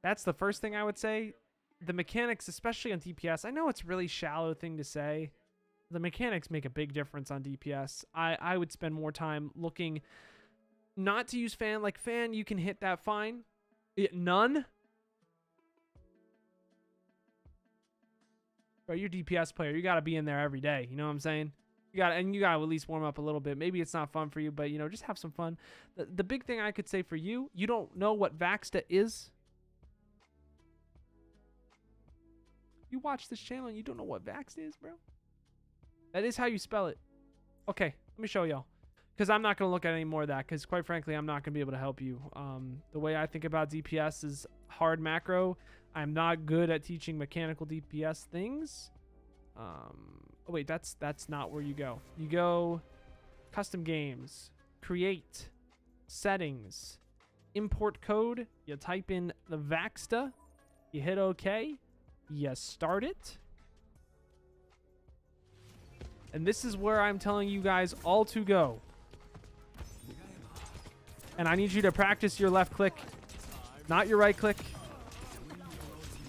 That's the first thing I would say. The mechanics, especially on DPS, I know it's a really shallow thing to say. The mechanics make a big difference on DPS. I would spend more time looking not to use fan. Like, fan, you can hit that fine. None? Bro, you're DPS player. You got to be in there every day. You know what I'm saying? You got to at least warm up a little bit. Maybe it's not fun for you, but, you know, just have some fun. The big thing I could say for you, you don't know what Vaxxed is. You watch this channel and you don't know what Vaxxed is, bro. That is how you spell it. Okay, let me show y'all. Because I'm not going to look at any more of that. Because quite frankly, I'm not going to be able to help you. The way I think about DPS is hard macro. I'm not good at teaching mechanical DPS things. Oh wait, that's not where you go. You go custom games, create, settings, import code. You type in the Vaxxed. You hit OK. You start it. And this is where I'm telling you guys all to go. And I need you to practice your left click, not your right click.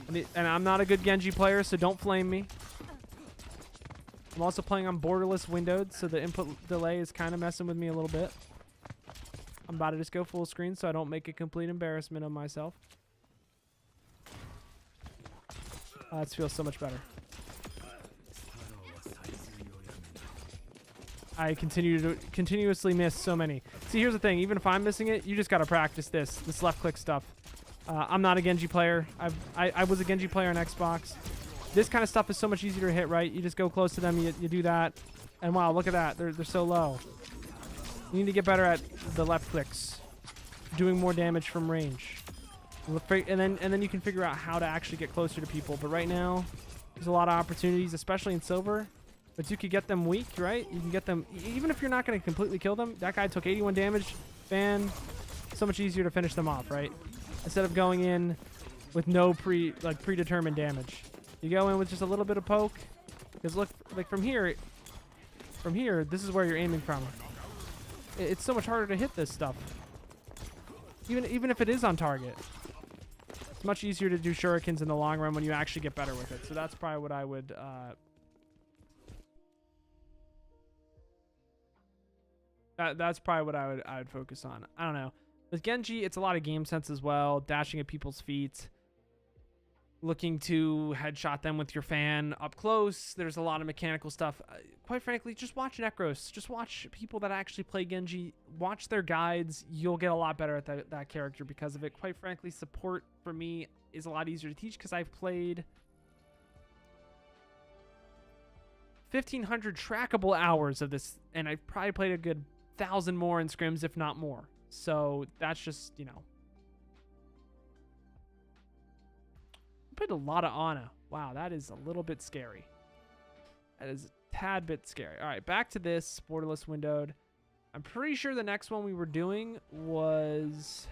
And I'm not a good Genji player, so don't flame me. I'm also playing on borderless windowed, so the input delay is kind of messing with me a little bit. I'm about to just go full screen so I don't make a complete embarrassment of myself. This feels so much better. I continue to continuously miss so many. See, here's the thing. Even if I'm missing it, you just got to practice this left click stuff. I'm not a Genji player. I was a Genji player on Xbox. This kind of stuff is so much easier to hit, right? You just go close to them, you do that. And wow, look at that. They're so low. You need to get better at the left clicks. Doing more damage from range. And then you can figure out how to actually get closer to people. But right now, there's a lot of opportunities, especially in silver. But you could get them weak, right? You can get them, even if you're not going to completely kill them. That guy took 81 damage. Fan, so much easier to finish them off, right? Instead of going in with no predetermined damage. You go in with just a little bit of poke. Because look, like from here, this is where you're aiming from. It's so much harder to hit this stuff. Even if it is on target. It's much easier to do shurikens in the long run when you actually get better with it. So that's probably what I would... That's probably what I would focus on. I don't know. With Genji, it's a lot of game sense as well. Dashing at people's feet. Looking to headshot them with your fan up close. There's a lot of mechanical stuff. Quite frankly, just watch Necros. Just watch people that actually play Genji. Watch their guides. You'll get a lot better at that character because of it. Quite frankly, support for me is a lot easier to teach because I've played 1,500 trackable hours of this, and I've probably played a good 1,000 more in scrims, if not more. So that's just, you know. I played a lot of Ana. Wow, that is a little bit scary. That is a tad bit scary. All right, back to this borderless windowed. I'm pretty sure the next one we were doing was...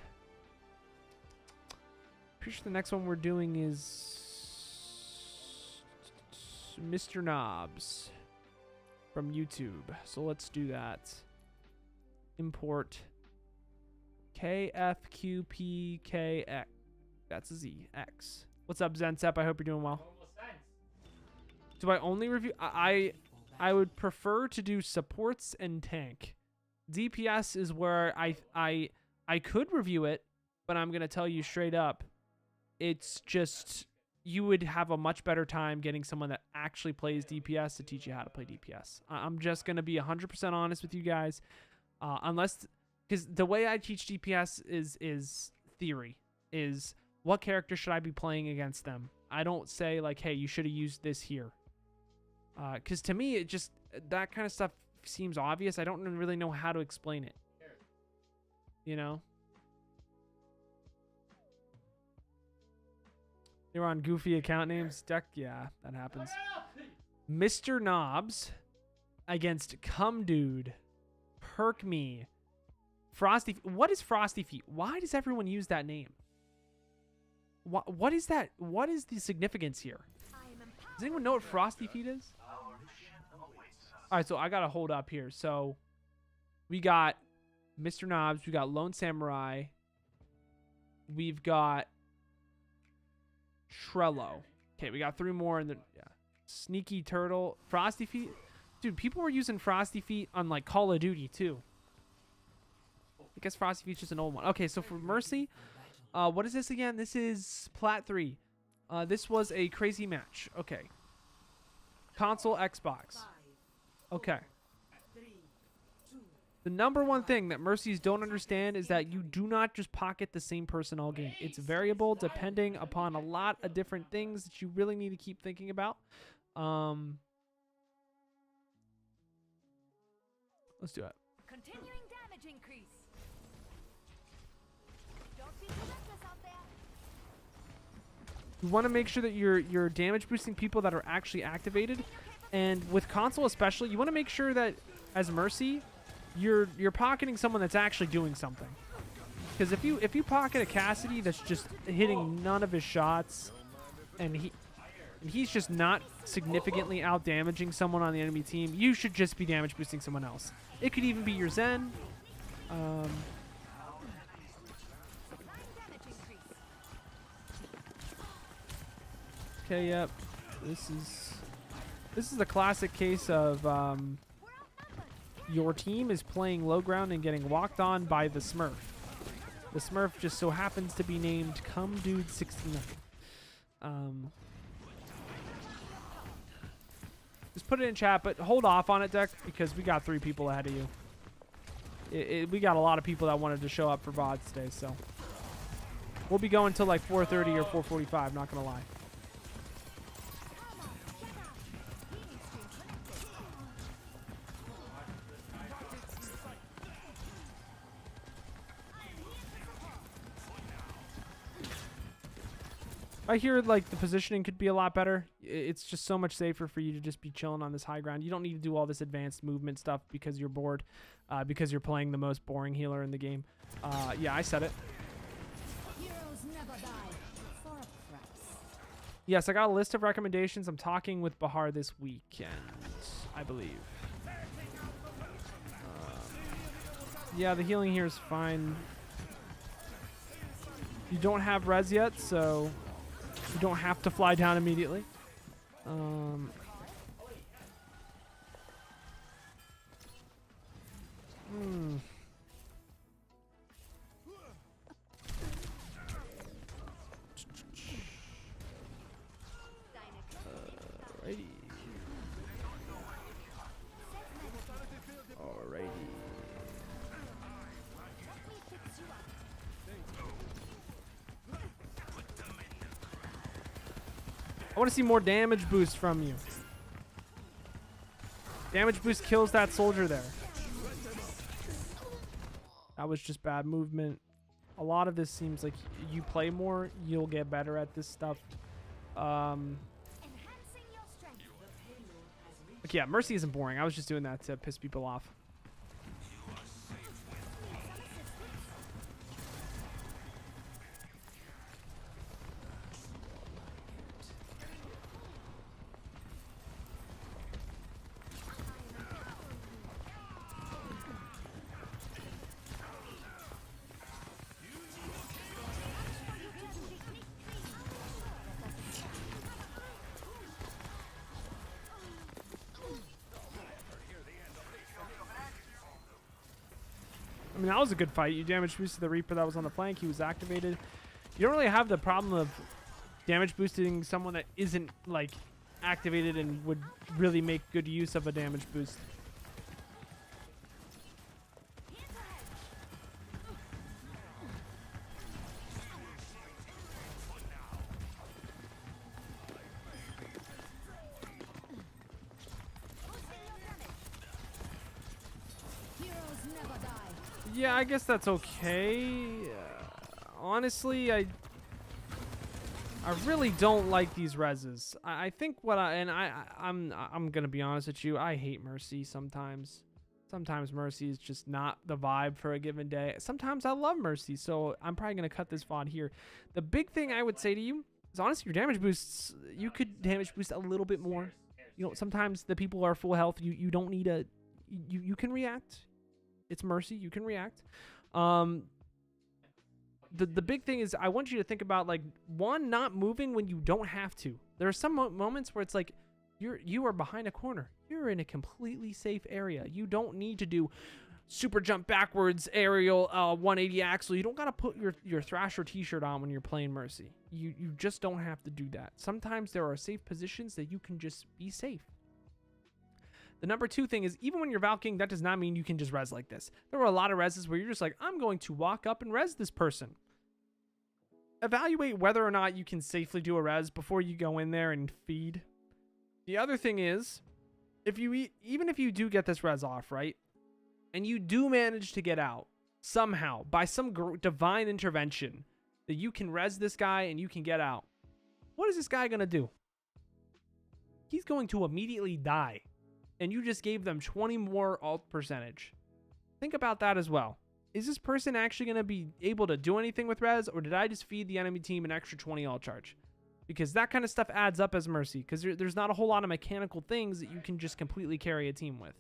Pretty sure the next one we're doing is Mr. Knobs from YouTube. So let's do that. Import KFQPKX. That's a Z. X. What's up, Zensep? I hope you're doing well. Do I only review? I would prefer to do supports and tank. DPS is where I could review it, but I'm gonna tell you straight up, it's just you would have a much better time getting someone that actually plays DPS to teach you how to play DPS. I'm just gonna be 100% honest with you guys, unless because the way I teach DPS is theory. Is what character should I be playing against them? I don't say like, hey, you should have used this here. Because to me, it just that kind of stuff seems obvious. I don't really know how to explain it. You know. They were on goofy account names. Deck, yeah, that happens. Mr. Knobs against Cum Dude, Perk Me, Frosty. What is Frosty Feet? Why does everyone use that name? What is that? What is the significance here? Does anyone know what Frosty Feet is? All right, so I gotta hold up here. So we got Mr. Knobs, we got Lone Samurai, we've got Trello. Okay, we got 3 more in the Sneaky Turtle, Frosty Feet. Dude, people were using Frosty Feet on like Call of Duty too. I guess Frosty Feet's just an old one. Okay, so for Mercy, what is this again? This is Plat 3. This was a crazy match. Okay. Console, Xbox. Okay. The number one thing that Mercies don't understand is that you do not just pocket the same person all game. It's variable depending upon a lot of different things that you really need to keep thinking about. Let's do it. Continuing damage increase. Don't be too reckless out there. You want to make sure that you're damage boosting people that are actually activated, and with console especially, you want to make sure that as Mercy, you're pocketing someone that's actually doing something. Because if you pocket a Cassidy that's just hitting none of his shots, and he's just not significantly out damaging someone on the enemy team, you should just be damage boosting someone else. It could even be your Zen. Okay, yep. This is a classic case of your team is playing low ground and getting walked on by the Smurf. The Smurf just so happens to be named Cum Dude 69. Just put it in chat, but hold off on it, Deck, because we got 3 people ahead of you. We got a lot of people that wanted to show up for VODs today, so we'll be going till like 4:30 or 4:45. Not gonna lie. I hear like the positioning could be a lot better. It's just so much safer for you to just be chilling on this high ground. You don't need to do all this advanced movement stuff because you're bored, because you're playing the most boring healer in the game. Yeah, I said it. Heroes never die. For a price. Yes, I got a list of recommendations. I'm talking with Bahar this weekend, I believe. Yeah, the healing here is fine. You don't have res yet, so you don't have to fly down immediately. Alrighty. I want to see more damage boost from you. Damage boost kills that soldier there. That was just bad movement. A lot of this seems like you play more, you'll get better at this stuff. Enhancing your strength. Like, yeah, Mercy isn't boring. I was just doing that to piss people off. I mean, that was a good fight. You damage boosted the Reaper that was on the flank. He was activated. You don't really have the problem of damage boosting someone that isn't, like, activated and would really make good use of a damage boost. Heroes never die. Yeah, I guess that's okay. Honestly, I really don't like these reses. I think what I'm gonna be honest with you. I hate Mercy sometimes. Sometimes Mercy is just not the vibe for a given day. Sometimes I love Mercy, so I'm probably gonna cut this VOD here. The big thing I would say to you is honestly your damage boosts. You could damage boost a little bit more. You know, sometimes the people are full health. You don't need a. You can react. It's Mercy. You can react. The big thing is I want you to think about, like, one, not moving when you don't have to. There are some moments where it's like you are behind a corner. You're in a completely safe area. You don't need to do super jump backwards, aerial, 180 axle. You don't got to put your Thrasher t-shirt on when you're playing Mercy. You just don't have to do that. Sometimes there are safe positions that you can just be safe. The number two thing is, even when you're Valking, that does not mean you can just res like this. There were a lot of reses where you're just like, I'm going to walk up and res this person. Evaluate whether or not you can safely do a res before you go in there and feed. The other thing is, even if you do get this res off, right, and you do manage to get out somehow by some divine intervention that you can res this guy and you can get out, what is this guy going to do? He's going to immediately die. And you just gave them 20 more ult percentage. Think about that as well. Is this person actually going to be able to do anything with res, or did I just feed the enemy team an extra 20 ult charge? Because that kind of stuff adds up as Mercy, because there's not a whole lot of mechanical things that you can just completely carry a team with.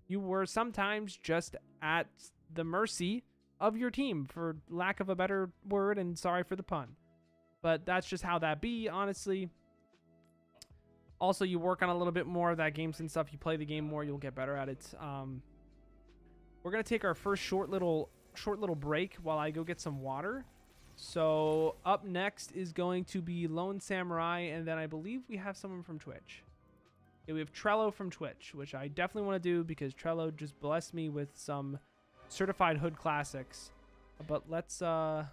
You were sometimes just at the mercy of your team, for lack of a better word, and sorry for the pun. But that's just how that be, honestly. Also, you work on a little bit more of that game sense stuff. You play the game more, you'll get better at it. We're gonna take our first short little break while I go get some water. So up next is going to be Lone Samurai, and then I believe we have someone from Twitch. Yeah, we have Trello from Twitch, which I definitely want to do because Trello just blessed me with some certified hood classics. But let's open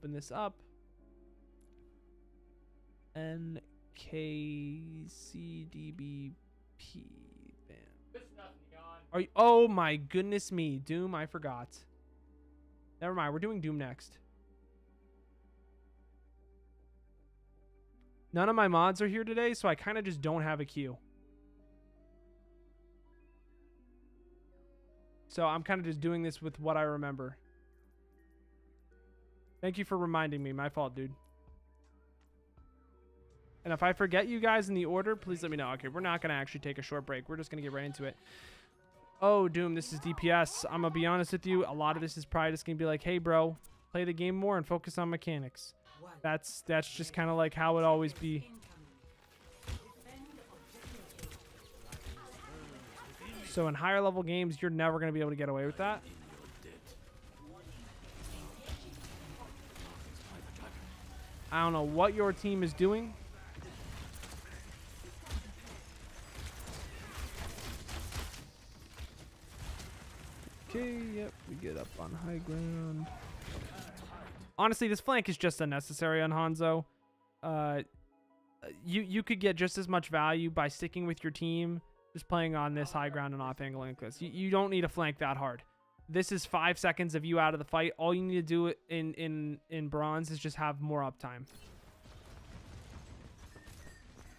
this up. NKCDBP band. Are you, oh my goodness me, Doom, I forgot. Never mind, we're doing Doom next. None of my mods are here today, so I kind of just don't have a queue. So I'm kind of just doing this with what I remember. Thank you for reminding me. My fault, dude. And if I forget you guys in the order, please let me know. Okay, we're not going to actually take a short break. We're just going to get right into it. Oh, Doom, this is DPS. I'm going to be honest with you. A lot of this is probably just going to be like, hey, bro, play the game more and focus on mechanics. That's just kind of like how it always be. So in higher level games, you're never going to be able to get away with that. I don't know what your team is doing. Okay, yep, we get up on high ground. Honestly, this flank is just unnecessary on Hanzo. you could get just as much value by sticking with your team, just playing on this high ground and off angle inclus. You don't need to flank that hard. This is 5 seconds of you out of the fight. All you need to do in bronze is just have more uptime.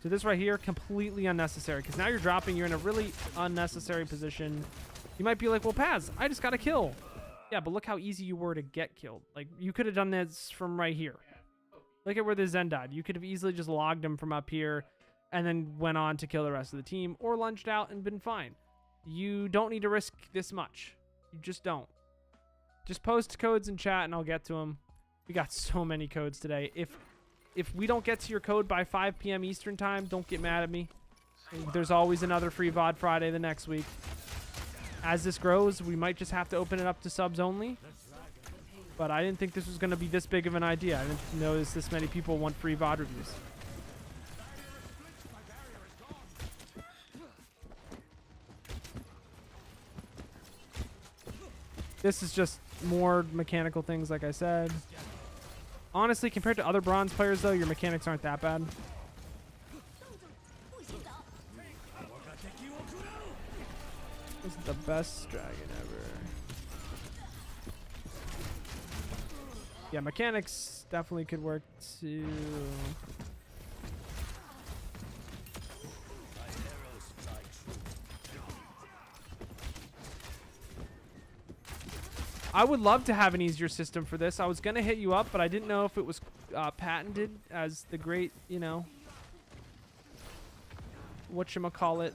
So this right here, completely unnecessary, because now you're dropping. You're in a really unnecessary position. You might be like, well, Paz, I just got a kill. Yeah, but look how easy you were to get killed. Like, you could have done this from right here. Look at where the Zen died. You could have easily just logged him from up here and then went on to kill the rest of the team, or lunged out and been fine. You don't need to risk this much. You just don't. Just post codes in chat and I'll get to them. We got so many codes today. If we don't get to your code by 5 p.m. Eastern time, don't get mad at me. There's always another free VOD Friday the next week. As this grows, we might just have to open it up to subs only. But I didn't think this was going to be this big of an idea. I didn't notice this many people want free VOD reviews. This is just more mechanical things, like I said. Honestly, compared to other bronze players, though, your mechanics aren't that bad. This is the best dragon ever. Yeah, mechanics definitely could work too. I would love to have an easier system for this. I was going to hit you up, but I didn't know if it was patented as the great, you know, whatchamacallit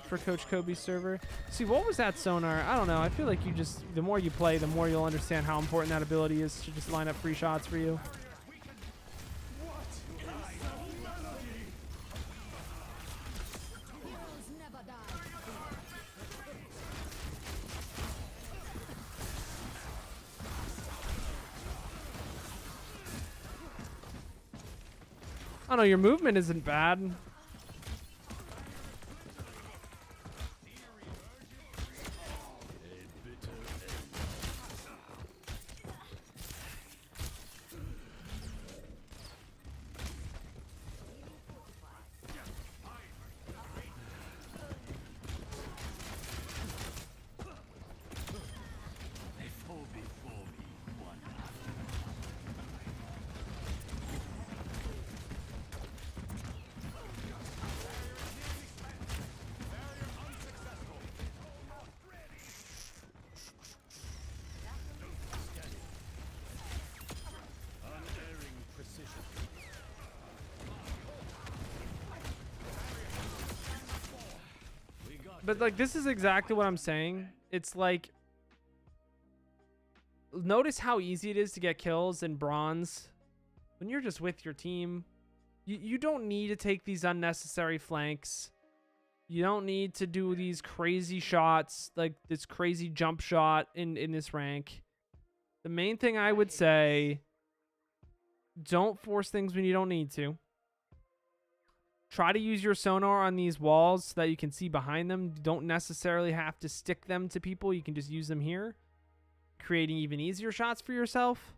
for Coach Kobe's server. See, what was that sonar? I don't know. I feel like you just, the more you play, the more you'll understand how important that ability is to just line up free shots for you. I don't know, your movement isn't bad. But like, this is exactly what I'm saying. It's like, notice how easy it is to get kills in bronze when you're just with your team. You don't need to take these unnecessary flanks. You don't need to do these crazy shots, like this crazy jump shot in this rank. The main thing I would say, don't force things when you don't need to. Try to use your sonar on these walls so that you can see behind them. You don't necessarily have to stick them to people. You can just use them here, creating even easier shots for yourself.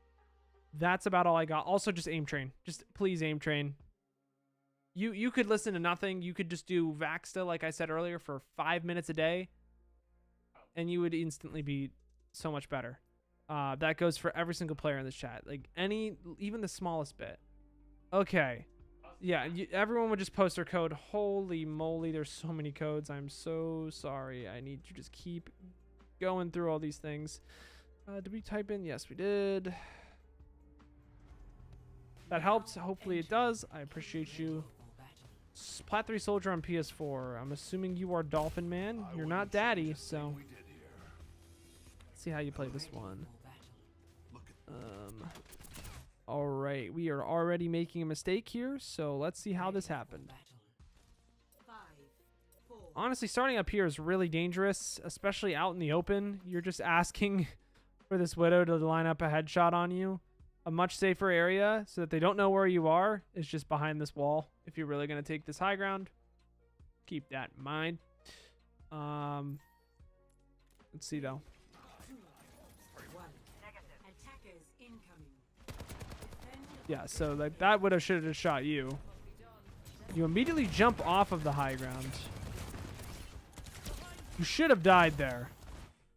That's about all I got. Also, just aim train. Just please aim train. You could listen to nothing. You could just do Vaxta, like I said earlier, for 5 minutes a day, and you would instantly be so much better. That goes for every single player in this chat. Like even the smallest bit. Okay. Yeah, everyone would just post their code. Holy moly, there's so many codes. I'm so sorry. I need to just keep going through all these things. Did we type in? Yes, we did. That helps. Hopefully it does. I appreciate you. Plat 3 Soldier on PS4. I'm assuming you are Dolphin Man. You're not Daddy, so let's see how you play this one. All right, we are already making a mistake here, so let's see how this happened. Honestly, starting up here is really dangerous, especially out in the open. You're just asking for this Widow to line up a headshot on you. A much safer area so that they don't know where you are is just behind this wall. If you're really going to take this high ground, keep that in mind. Let's see though. Yeah, so like that should have just shot you. You immediately jump off of the high ground. You should have died there.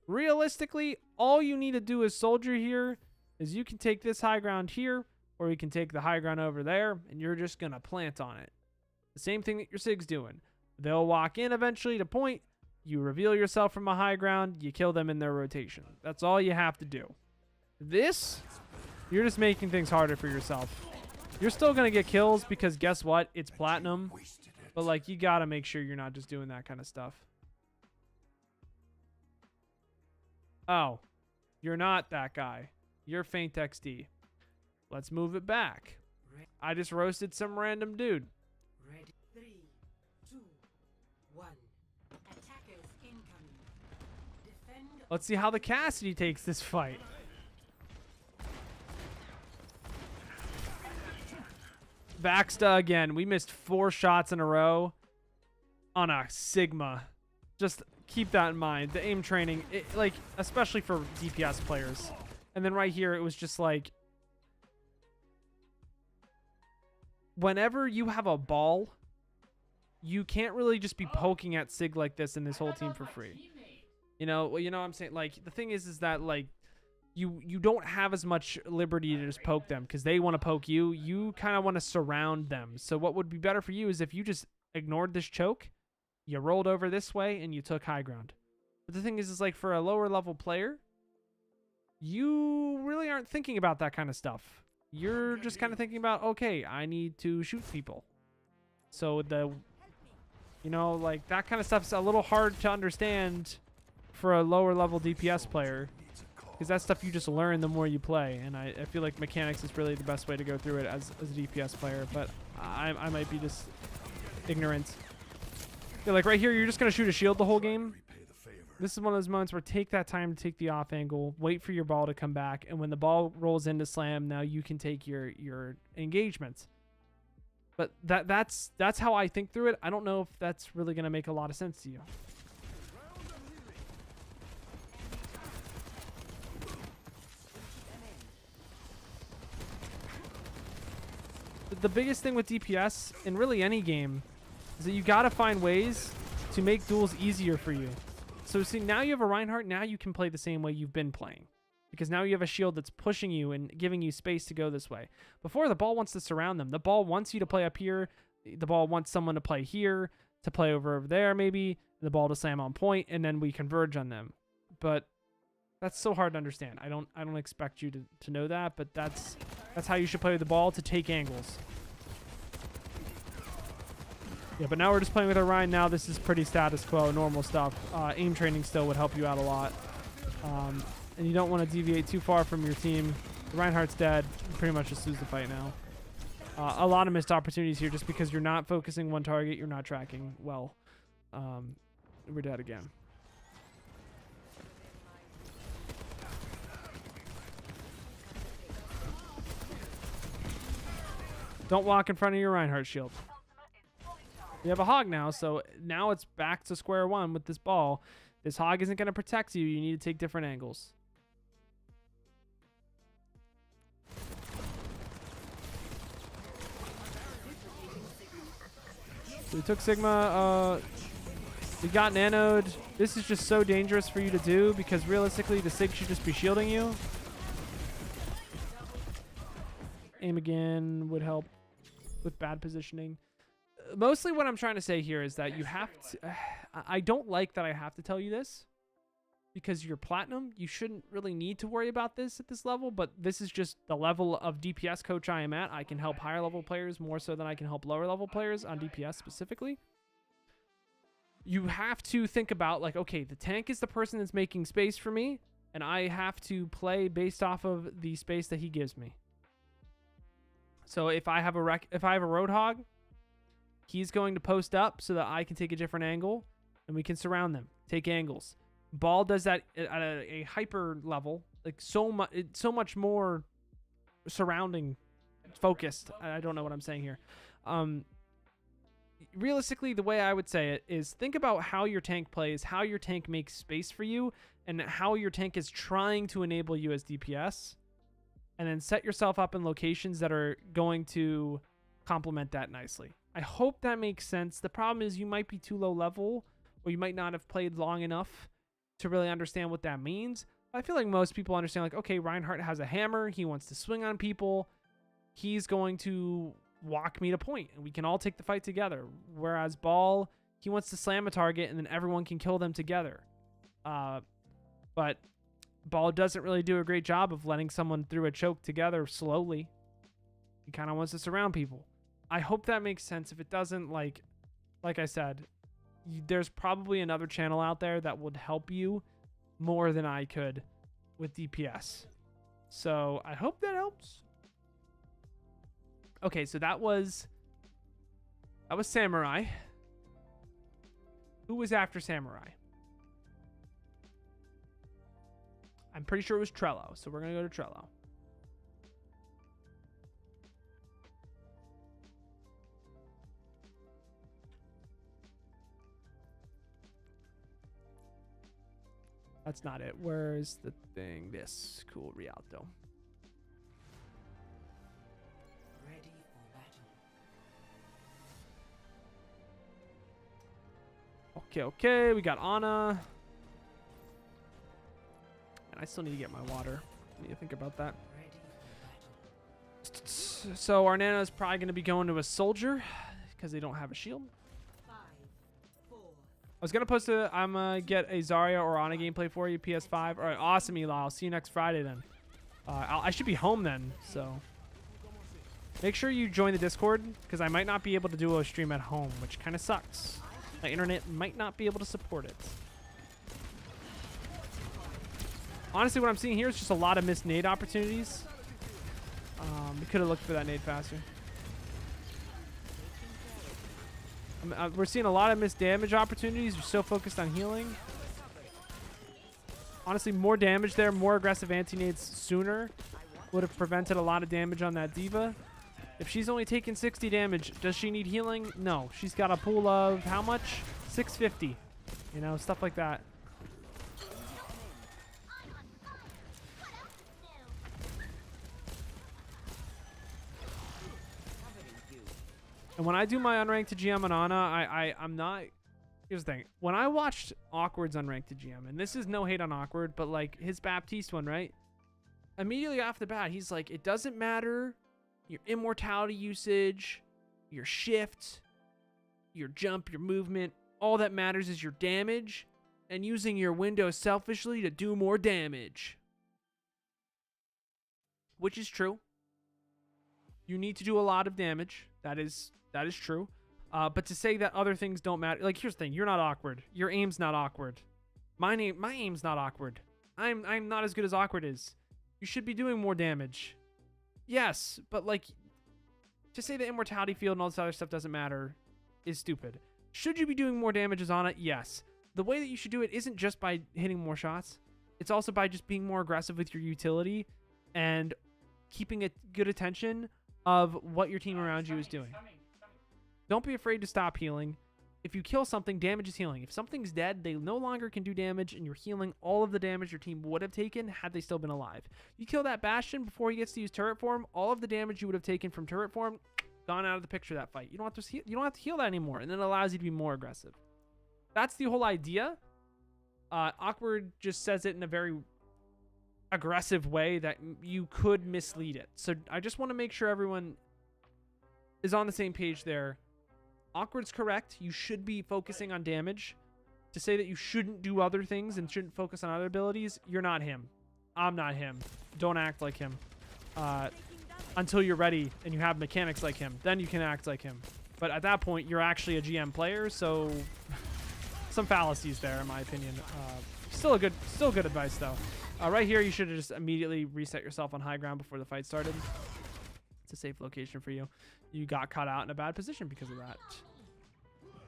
Realistically, all you need to do as soldier here is you can take this high ground here, or you can take the high ground over there, and you're just going to plant on it. The same thing that your SIG's doing. They'll walk in eventually to point. You reveal yourself from a high ground. You kill them in their rotation. That's all you have to do. This, you're just making things harder for yourself. You're still going to get kills because guess what? It's platinum. But, like, you got to make sure you're not just doing that kind of stuff. Oh, you're not that guy. You're Feint XD. Let's move it back. I just roasted some random dude. Ready. 3, 2, 1. Attackers incoming. Defend. Let's see how the Cassidy takes this fight. Baxta again. We missed 4 shots in a row on a Sigma. Just keep that in mind. The aim training, like, especially for DPS players. And then right here, it was just like, whenever you have a ball, you can't really just be poking at Sig like this and this whole team for free. You know what I'm saying? Like, the thing is that, like, you don't have as much liberty to just poke them because they want to poke you. You kind of want to surround them. So what would be better for you is if you just ignored this choke, you rolled over this way, and you took high ground. But the thing is like, for a lower level player, you really aren't thinking about that kind of stuff. You're just kind of thinking about, okay, I need to shoot people. So like, that kind of stuff's a little hard to understand for a lower level DPS player, because that's stuff you just learn the more you play. And I feel like mechanics is really the best way to go through it as a DPS player, but I might be just ignorant. Yeah, like right here, you're just going to shoot a shield the whole game. This is one of those moments where take that time to take the off angle, wait for your ball to come back, and when the ball rolls into slam, now you can take your engagement. But that's how I think through it. I don't know if that's really going to make a lot of sense to you. The biggest thing with DPS in really any game is that you got to find ways to make duels easier for you. So see, now you have a Reinhardt, now you can play the same way you've been playing. Because now you have a shield that's pushing you and giving you space to go this way. Before, the ball wants to surround them. The ball wants you to play up here. The ball wants someone to play here, to play over there maybe, the ball to slam on point, and then we converge on them. But that's so hard to understand. I don't expect you to know that, but that's how you should play with the ball, to take angles. Yeah, but now we're just playing with our Ryan. Now this is pretty status quo, normal stuff. Aim training still would help you out a lot. And you don't want to deviate too far from your team. Reinhardt's dead. You pretty much just lose the fight now. A lot of missed opportunities here just because you're not focusing one target. You're not tracking well. We're dead again. Don't walk in front of your Reinhardt shield. You have a hog now, so now it's back to square one with this ball. This hog isn't going to protect you. You need to take different angles. We took Sigma. We got nanoed. This is just so dangerous for you to do because realistically the Sig should just be shielding you. Aim again would help with bad positioning. Mostly what I'm trying to say here is that you have to... I don't like that I have to tell you this because you're platinum. You shouldn't really need to worry about this at this level, but this is just the level of DPS coach I am at. I can help higher level players more so than I can help lower level players on DPS specifically. You have to think about, like, okay, the tank is the person that's making space for me, and I have to play based off of the space that he gives me. So if I have a Roadhog, he's going to post up so that I can take a different angle and we can surround them, take angles. Ball does that at a hyper level, like so much more surrounding focused. I don't know what I'm saying here. Realistically, the way I would say it is think about how your tank plays, how your tank makes space for you, and how your tank is trying to enable you as DPS, and then set yourself up in locations that are going to complement that nicely. I hope that makes sense. The problem is you might be too low level, or you might not have played long enough to really understand what that means. I feel like most people understand, like, okay, Reinhardt has a hammer. He wants to swing on people. He's going to walk me to point, and we can all take the fight together. Whereas Ball, he wants to slam a target, and then everyone can kill them together. But Ball doesn't really do a great job of letting someone through a choke together slowly. He kind of wants to surround people. I hope that makes sense. If it doesn't, like I said, there's probably another channel out there that would help you more than I could with DPS. So I hope that helps. Okay, so that was Samurai. Who was after Samurai? I'm pretty sure it was Trello, so we're gonna go to Trello. That's not it. Where's the thing? This. Cool, Rialto. Ready for battle. Okay. We got Ana. And I still need to get my water. I need to think about that. Ready for battle. So our Nana is probably going to be going to a soldier because they don't have a shield. 5, 4, I was going to post I'm going to get a Zarya or Ana gameplay for you, PS5. All right, awesome, Eli. I'll see you next Friday then. I should be home then, so make sure you join the Discord because I might not be able to do a stream at home, which kind of sucks. My internet might not be able to support it. Honestly, what I'm seeing here is just a lot of missed nade opportunities. We could have looked for that nade faster. We're seeing a lot of missed damage opportunities. You're so focused on healing. Honestly, more damage there, more aggressive anti-nades sooner would have prevented a lot of damage on that diva. If she's only taking 60 damage, does she need healing? No. She's got a pool of how much? 650. You know, stuff like that. And when I do my unranked to GM on Ana, I'm not... Here's the thing. When I watched Awkward's unranked to GM, and this is no hate on Awkward, but like his Baptiste one, right? Immediately off the bat, he's like, it doesn't matter your immortality usage, your shift, your jump, your movement. All that matters is your damage and using your window selfishly to do more damage. Which is true. You need to do a lot of damage. That is true. But to say that other things don't matter, like here's the thing, you're not awkward. Your aim's not awkward. My aim's not awkward. I'm not as good as Awkward is. You should be doing more damage. Yes, but like to say the immortality field and all this other stuff doesn't matter is stupid. Should you be doing more damage as Ana? Yes. The way that you should do it isn't just by hitting more shots. It's also by just being more aggressive with your utility and keeping a good attention of what your team around you is doing. Don't be afraid to stop healing. If you kill something, damage is healing. If something's dead, they no longer can do damage, and you're healing all of the damage your team would have taken had they still been alive. You kill that Bastion before he gets to use turret form, all of the damage you would have taken from turret form, gone out of the picture that fight. You don't have to heal that anymore, and it allows you to be more aggressive. That's the whole idea. Awkward just says it in a very aggressive way that you could mislead it. So I just want to make sure everyone is on the same page there. Awkward's correct. You should be focusing on damage. To say that you shouldn't do other things and shouldn't focus on other abilities, you're not him. I'm not him. Don't act like him. Until you're ready and you have mechanics like him, then you can act like him. But at that point, you're actually a GM player, so some fallacies there, in my opinion. Still good advice though. Right here, you should have just immediately reset yourself on high ground before the fight started. It's a safe location for you. You got caught out in a bad position because of that.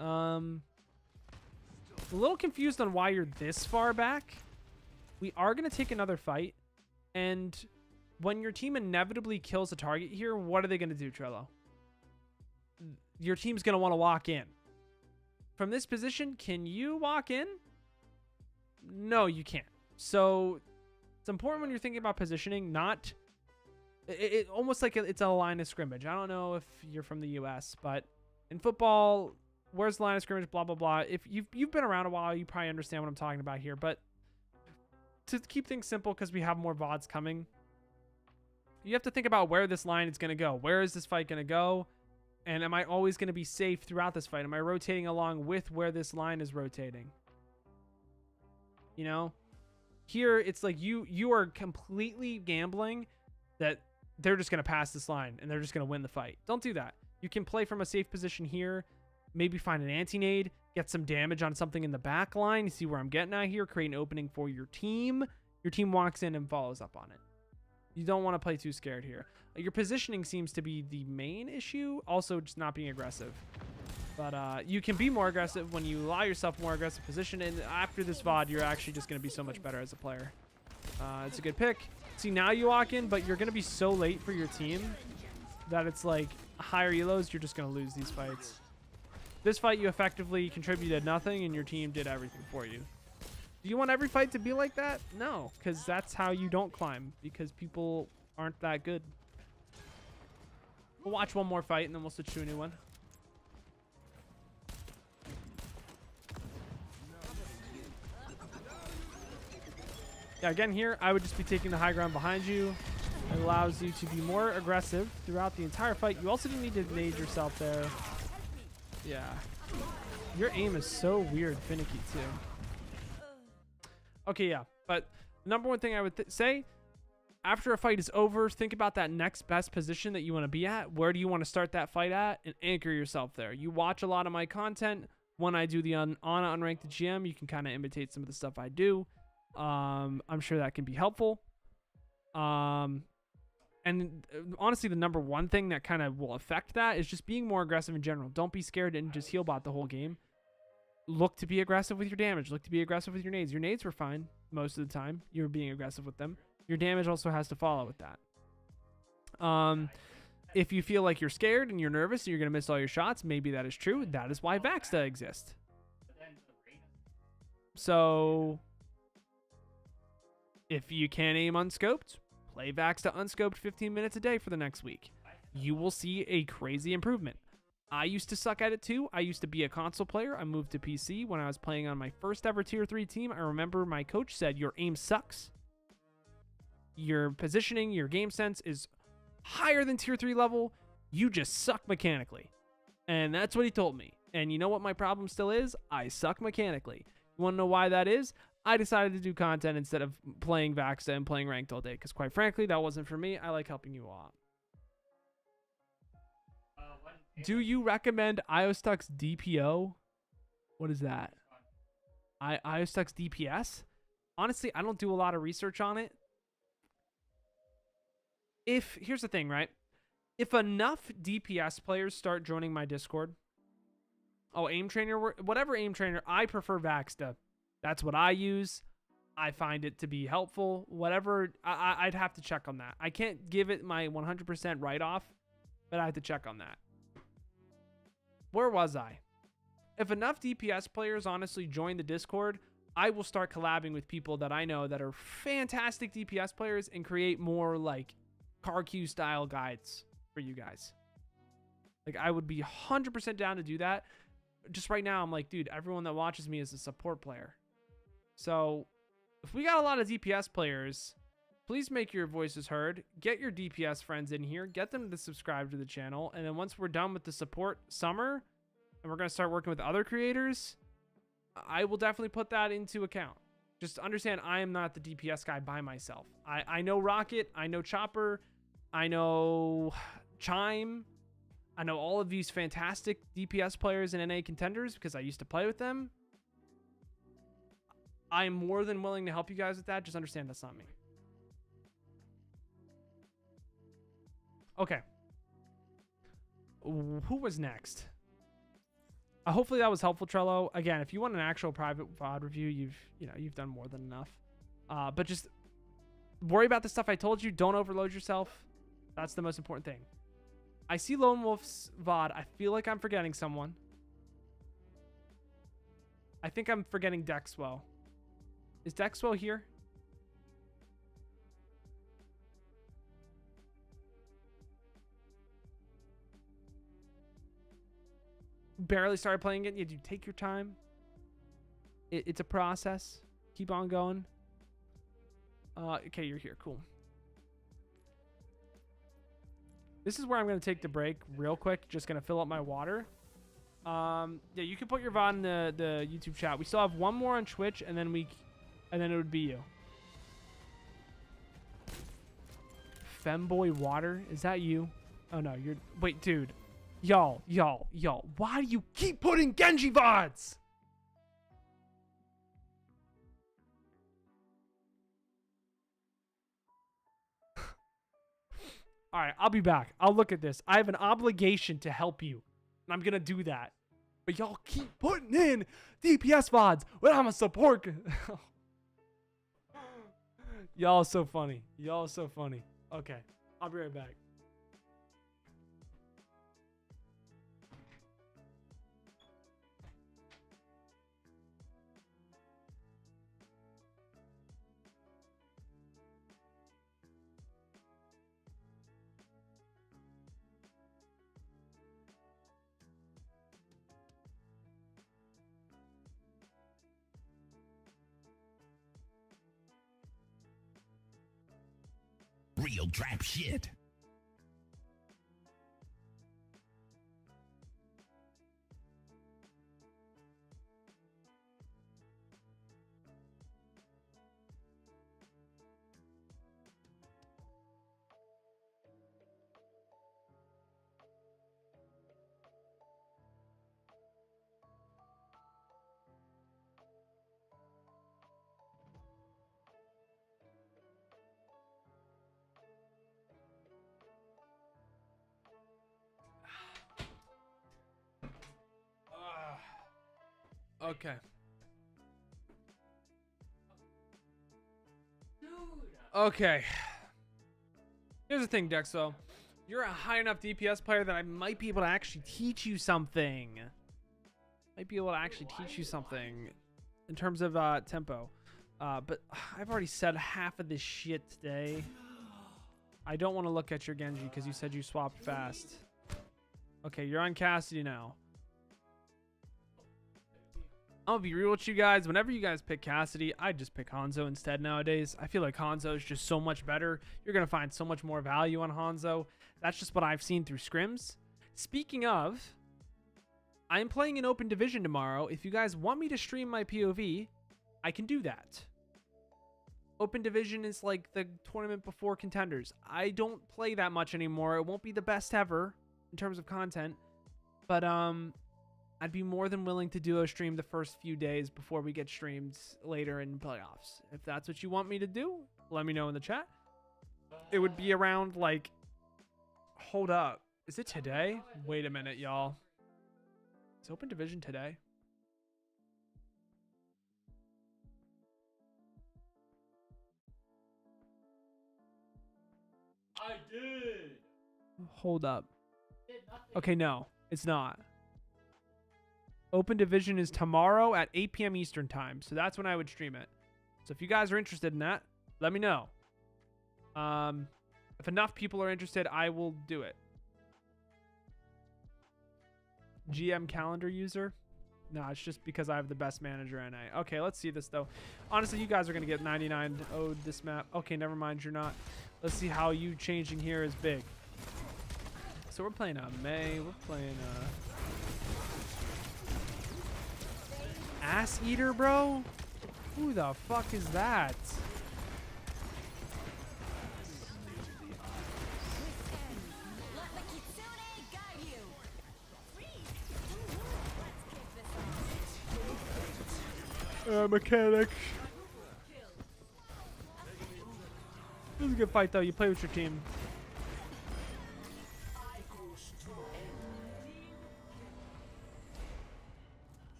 A little confused on why you're this far back. We are going to take another fight. And when your team inevitably kills a target here, what are they going to do, Trello? Your team's going to want to walk in. From this position, can you walk in? No, you can't. So it's important when you're thinking about positioning, not... It almost like it's a line of scrimmage. I don't know if you're from the US, but In football, where's the line of scrimmage? Blah blah blah. If you've been around a while, you probably understand what I'm talking about here. But to keep things simple, because we have more VODs coming, you have to think about where this line is going to go. Where is this fight going to go? And am I always going to be safe throughout this fight? Am I rotating along with where this line is rotating? You know, here it's like you are completely gambling that they're just going to pass this line and they're just going to win the fight. Don't do that. You can play from a safe position here, maybe find an anti-nade, get some damage on something in the back line. You see where I'm getting at here? Create an opening for your team. Your team walks in and follows up on it. You don't want to play too scared here. Your positioning seems to be the main issue. Also, just not being aggressive. But you can be more aggressive when you allow yourself more aggressive position. And after this VOD, you're actually just going to be so much better as a player. It's a good pick. See, now you walk in, but you're going to be so late for your team that it's like higher elos, you're just going to lose these fights. This fight, you effectively contributed nothing, and your team did everything for you. Do you want every fight to be like that? No, because that's how you don't climb, because people aren't that good. We'll watch one more fight, and then we'll switch to a new one. Yeah, again here, I would just be taking the high ground behind you. It allows you to be more aggressive throughout the entire fight. You also need to nade yourself there. Yeah. Your aim is so weird, finicky, too. Okay, yeah. But the number one thing I would say, after a fight is over, think about that next best position that you want to be at. Where do you want to start that fight at? And anchor yourself there. You watch a lot of my content. When I do the unranked GM, you can kind of imitate some of the stuff I do. I'm sure that can be helpful. And honestly, the number one thing that kind of will affect that is just being more aggressive in general. Don't be scared and just heal bot the whole game. Look to be aggressive with your damage. Look to be aggressive with your nades. Your nades were fine most of the time. You were being aggressive with them. Your damage also has to follow with that. If you feel like you're scared and you're nervous and you're going to miss all your shots, maybe that is true. That is why Vaxta exists. So if you can aim unscoped, play Vaxta unscoped 15 minutes a day for the next week. You will see a crazy improvement. I used to suck at it too. I used to be a console player. I moved to PC when I was playing on my first ever tier 3 team. I remember my coach said, your aim sucks. Your positioning, your game sense is higher than tier 3 level. You just suck mechanically. And that's what he told me. And you know what my problem still is? I suck mechanically. You want to know why that is? I decided to do content instead of playing Vaxta and playing ranked all day. Because quite frankly, that wasn't for me. I like helping you all out. Do you recommend Iostux DPO? What is that? Iostux DPS? Honestly, I don't do a lot of research on it. Here's the thing, right? If enough DPS players start joining my Discord, aim trainer, whatever aim trainer, I prefer Vaxta. That's what I use. I find it to be helpful. Whatever, I'd have to check on that. I can't give it my 100% write-off, but I have to check on that. Where was I? If enough DPS players honestly join the Discord, I will start collabing with people that I know that are fantastic DPS players and create more like CarQ style guides for you guys. Like, I would be 100% down to do that. Just right now, I'm like, dude, everyone that watches me is a support player. So if we got a lot of DPS players, please make your voices heard. Get your DPS friends in here. Get them to subscribe to the channel. And then once we're done with the support summer and we're going to start working with other creators, I will definitely put that into account. Just understand, I am not the DPS guy by myself. I know Rocket. I know Chopper. I know Chime. I know all of these fantastic DPS players and NA contenders because I used to play with them. I'm more than willing to help you guys with that. Just understand that's not me. Okay. Who was next? Hopefully that was helpful, Trello. Again, if you want an actual private VOD review, you've done more than enough. But just worry about the stuff I told you. Don't overload yourself. That's the most important thing. I see Lone Wolf's VOD. I feel like I'm forgetting someone. I think I'm forgetting Dexwell. Is Dexwell here? barely started playing it. You do take your time. It's a process. Keep on going. Okay, you're here. Cool. This is where I'm going to take the break real quick. Just going to fill up my water. Yeah, you can put your VOD in the YouTube chat. We still have one more on Twitch, and then it would be you. Femboy Water, is that you? Oh no, you're. Wait, dude, y'all. Why do you keep putting Genji VODs? All right, I'll be back. I'll look at this. I have an obligation to help you, and I'm gonna do that. But y'all keep putting in DPS VODs when I'm a support. Y'all so funny. Y'all so funny. Okay, I'll be right back. Real trap shit. Okay. Okay. Here's the thing, Dexo. You're a high enough DPS player that I might be able to actually teach you something. Might be able to actually teach you something in terms of tempo. But I've already said half of this shit today. I don't want to look at your Genji because you said you swapped fast. Okay, you're on Cassidy now. I'm gonna be real with you guys. Whenever you guys pick Cassidy, I just pick Hanzo instead nowadays. I feel like Hanzo is just so much better. You're gonna find so much more value on Hanzo. That's just what I've seen through scrims. Speaking of, I'm playing an open division tomorrow. If you guys want me to stream my POV, I can do that. Open division is like the tournament before contenders. I don't play that much anymore. It won't be the best ever in terms of content, but I'd be more than willing to do a stream the first few days before we get streamed later in playoffs. If that's what you want me to do, let me know in the chat. It would be around like, hold up. Is it today? Wait a minute, y'all. Is open division today? I did. Hold up. Okay, no, it's not. Open division is tomorrow at 8 p.m. Eastern time. So that's when I would stream it. So if you guys are interested in that, let me know. If enough people are interested, I will do it. GM calendar user? No, it's just because I have the best manager NA. Okay, let's see this though. Honestly, you guys are going to get 99 owed this map. Okay, never mind, you're not. Let's see how you changing here is big. So we're playing May. We're playing Ass Eater, bro? Who the fuck is that? Mechanic. This is a good fight though. You play with your team.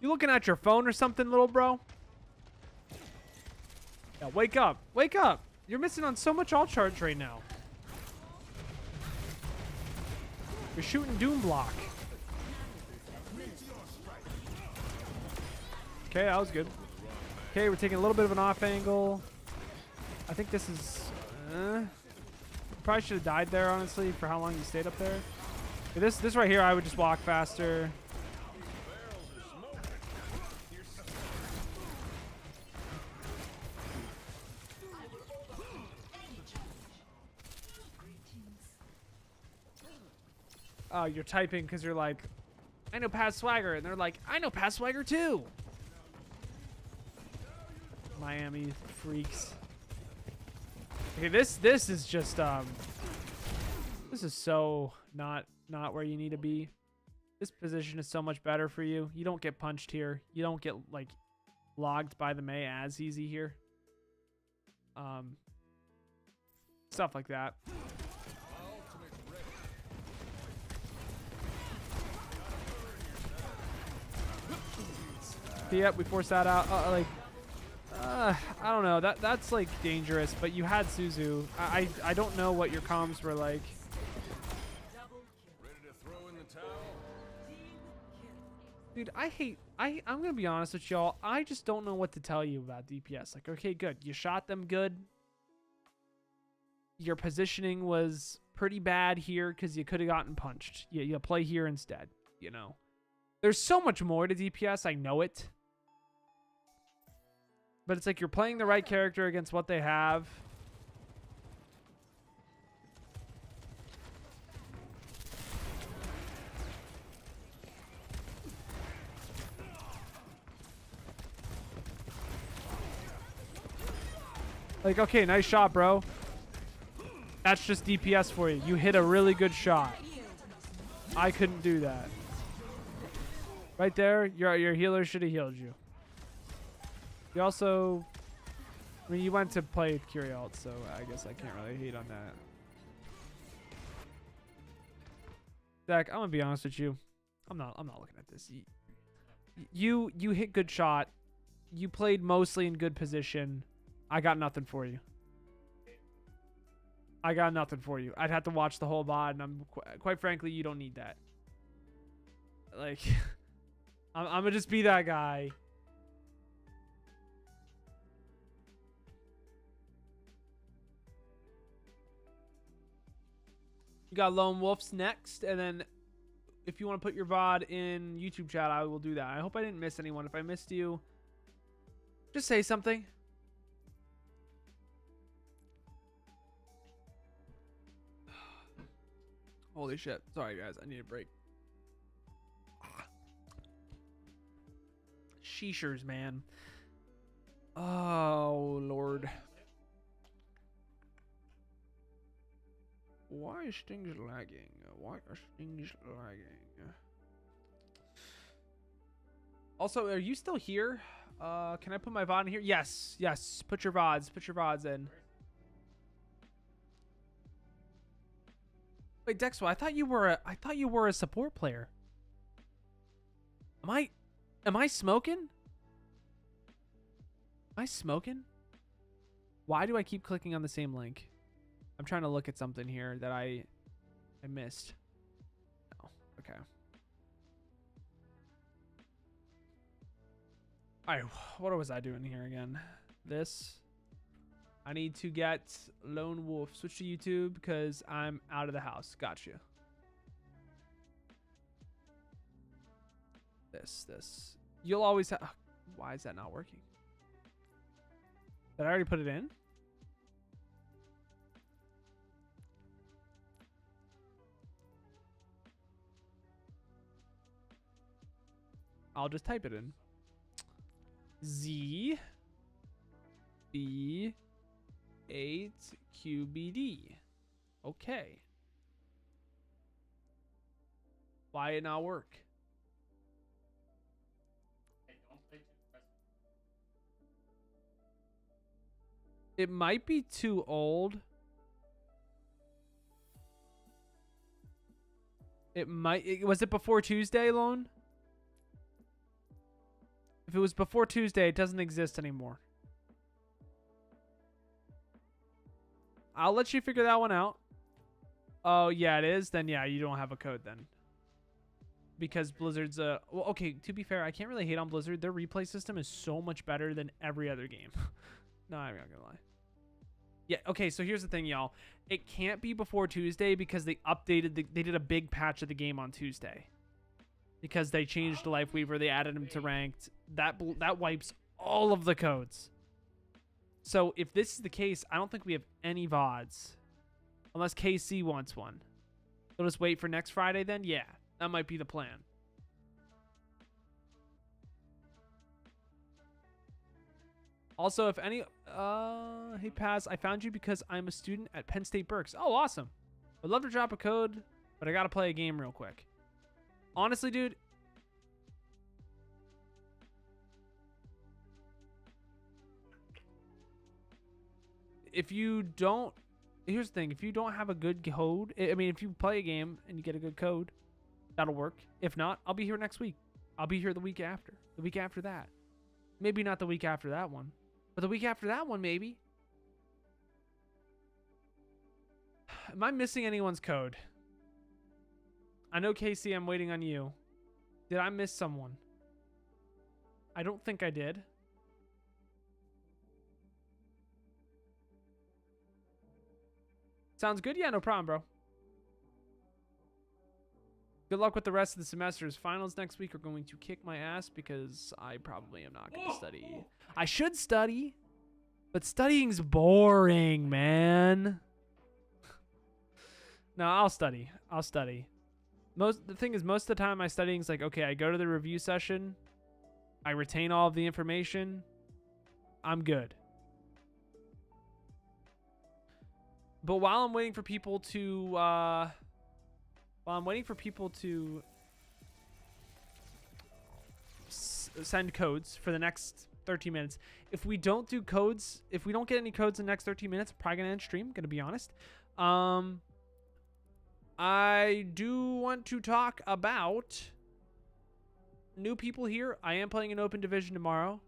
You looking at your phone or something, little bro? Yeah, wake up. Wake up. You're missing on so much alt charge right now. You're shooting Doom Block. Okay, that was good. Okay, we're taking a little bit of an off angle. I think this is... probably should have died there, honestly, for how long you stayed up there. Okay, this right here, I would just walk faster. Oh, you're typing because you're like, I know Pass Swagger, and they're like, I know Pass Swagger too. Miami freaks. Okay, this is just this is so not where you need to be. This position is so much better for you. You don't get punched here. You don't get like logged by the Mei as easy here. Stuff like that. Yep, we forced that out. I don't know. That's like dangerous. But you had Suzu. I don't know what your comms were like. Ready to throw in the towel? Dude, I'm gonna be honest with y'all. I just don't know what to tell you about DPS. Like, okay, good. You shot them good. Your positioning was pretty bad here because you could have gotten punched. You play here instead. You know, there's so much more to DPS. I know it. But it's like you're playing the right character against what they have. Like, okay, nice shot, bro. That's just DPS for you. You hit a really good shot. I couldn't do that. Right there, your healer should have healed you. You also, I mean, you went to play Curie ult, so I guess I can't really hate on that. Zach, I'm gonna be honest with you. I'm not looking at this. You hit good shot. You played mostly in good position. I got nothing for you. I got nothing for you. I'd have to watch the whole VOD, and I'm quite frankly, you don't need that. Like, I'm gonna just be that guy. You got Lone Wolves next, and then if you want to put your VOD in YouTube chat, I will do that. I hope I didn't miss anyone. If I missed you, just say something. Holy shit. Sorry, guys. I need a break. Sheeshers, man. Oh, Lord. Why is things lagging? Why are things lagging? Also, are you still here? Can I put my VOD in here? Yes. Yes. Put your VODs. Put your VODs in. Wait, Dexo, I thought you were a support player. Am I smoking? Am I smoking? Why do I keep clicking on the same link? I'm trying to look at something here that I missed. Oh, okay. All right, what was I doing here again? This. I need to get Lone Wolf. Switch to YouTube because I'm out of the house. Gotcha. This. You'll always have... Why is that not working? Did I already put it in? I'll just type it in. Z B 8 QBD. Okay. Why it not work? It might be too old. Was it before Tuesday, Lone? If it was before Tuesday, it doesn't exist anymore. I'll let you figure that one out. Oh, yeah, it is. Then, yeah, you don't have a code then. Because Blizzard's well, okay, to be fair, I can't really hate on Blizzard. Their replay system is so much better than every other game. No, I'm not gonna lie. Yeah, okay, so here's the thing, y'all. It can't be before Tuesday because they they did a big patch of the game on Tuesday. Because they changed to Life Weaver, they added him to ranked. That wipes all of the codes. So if this is the case, I don't think we have any VODs. Unless KC wants one. We'll just wait for next Friday then? Yeah, that might be the plan. Also, if any... hey, Paz, I found you because I'm a student at Penn State Berks. Oh, awesome. I'd love to drop a code, but I gotta play a game real quick. Honestly, dude... If you don't... Here's the thing. If you don't have a good code... I mean, if you play a game and you get a good code, that'll work. If not, I'll be here next week. I'll be here the week after. The week after that. Maybe not the week after that one. But the week after that one, maybe. Am I missing anyone's code? I know, Casey, I'm waiting on you. Did I miss someone? I don't think I did. Sounds good? Yeah, no problem, bro. Good luck with the rest of the semesters. Finals next week are going to kick my ass because I probably am not going to study. I should study, but studying's boring, man. No, I'll study. I'll study. The thing is, most of the time my studying is like, okay, I go to the review session, I retain all of the information, I'm good. But while I'm waiting for people to, send codes for the next 13 minutes, if we don't do codes, if we don't get any codes in the next 13 minutes, I'm probably gonna end stream, gonna be honest. I do want to talk about new people here. I am playing an open division tomorrow.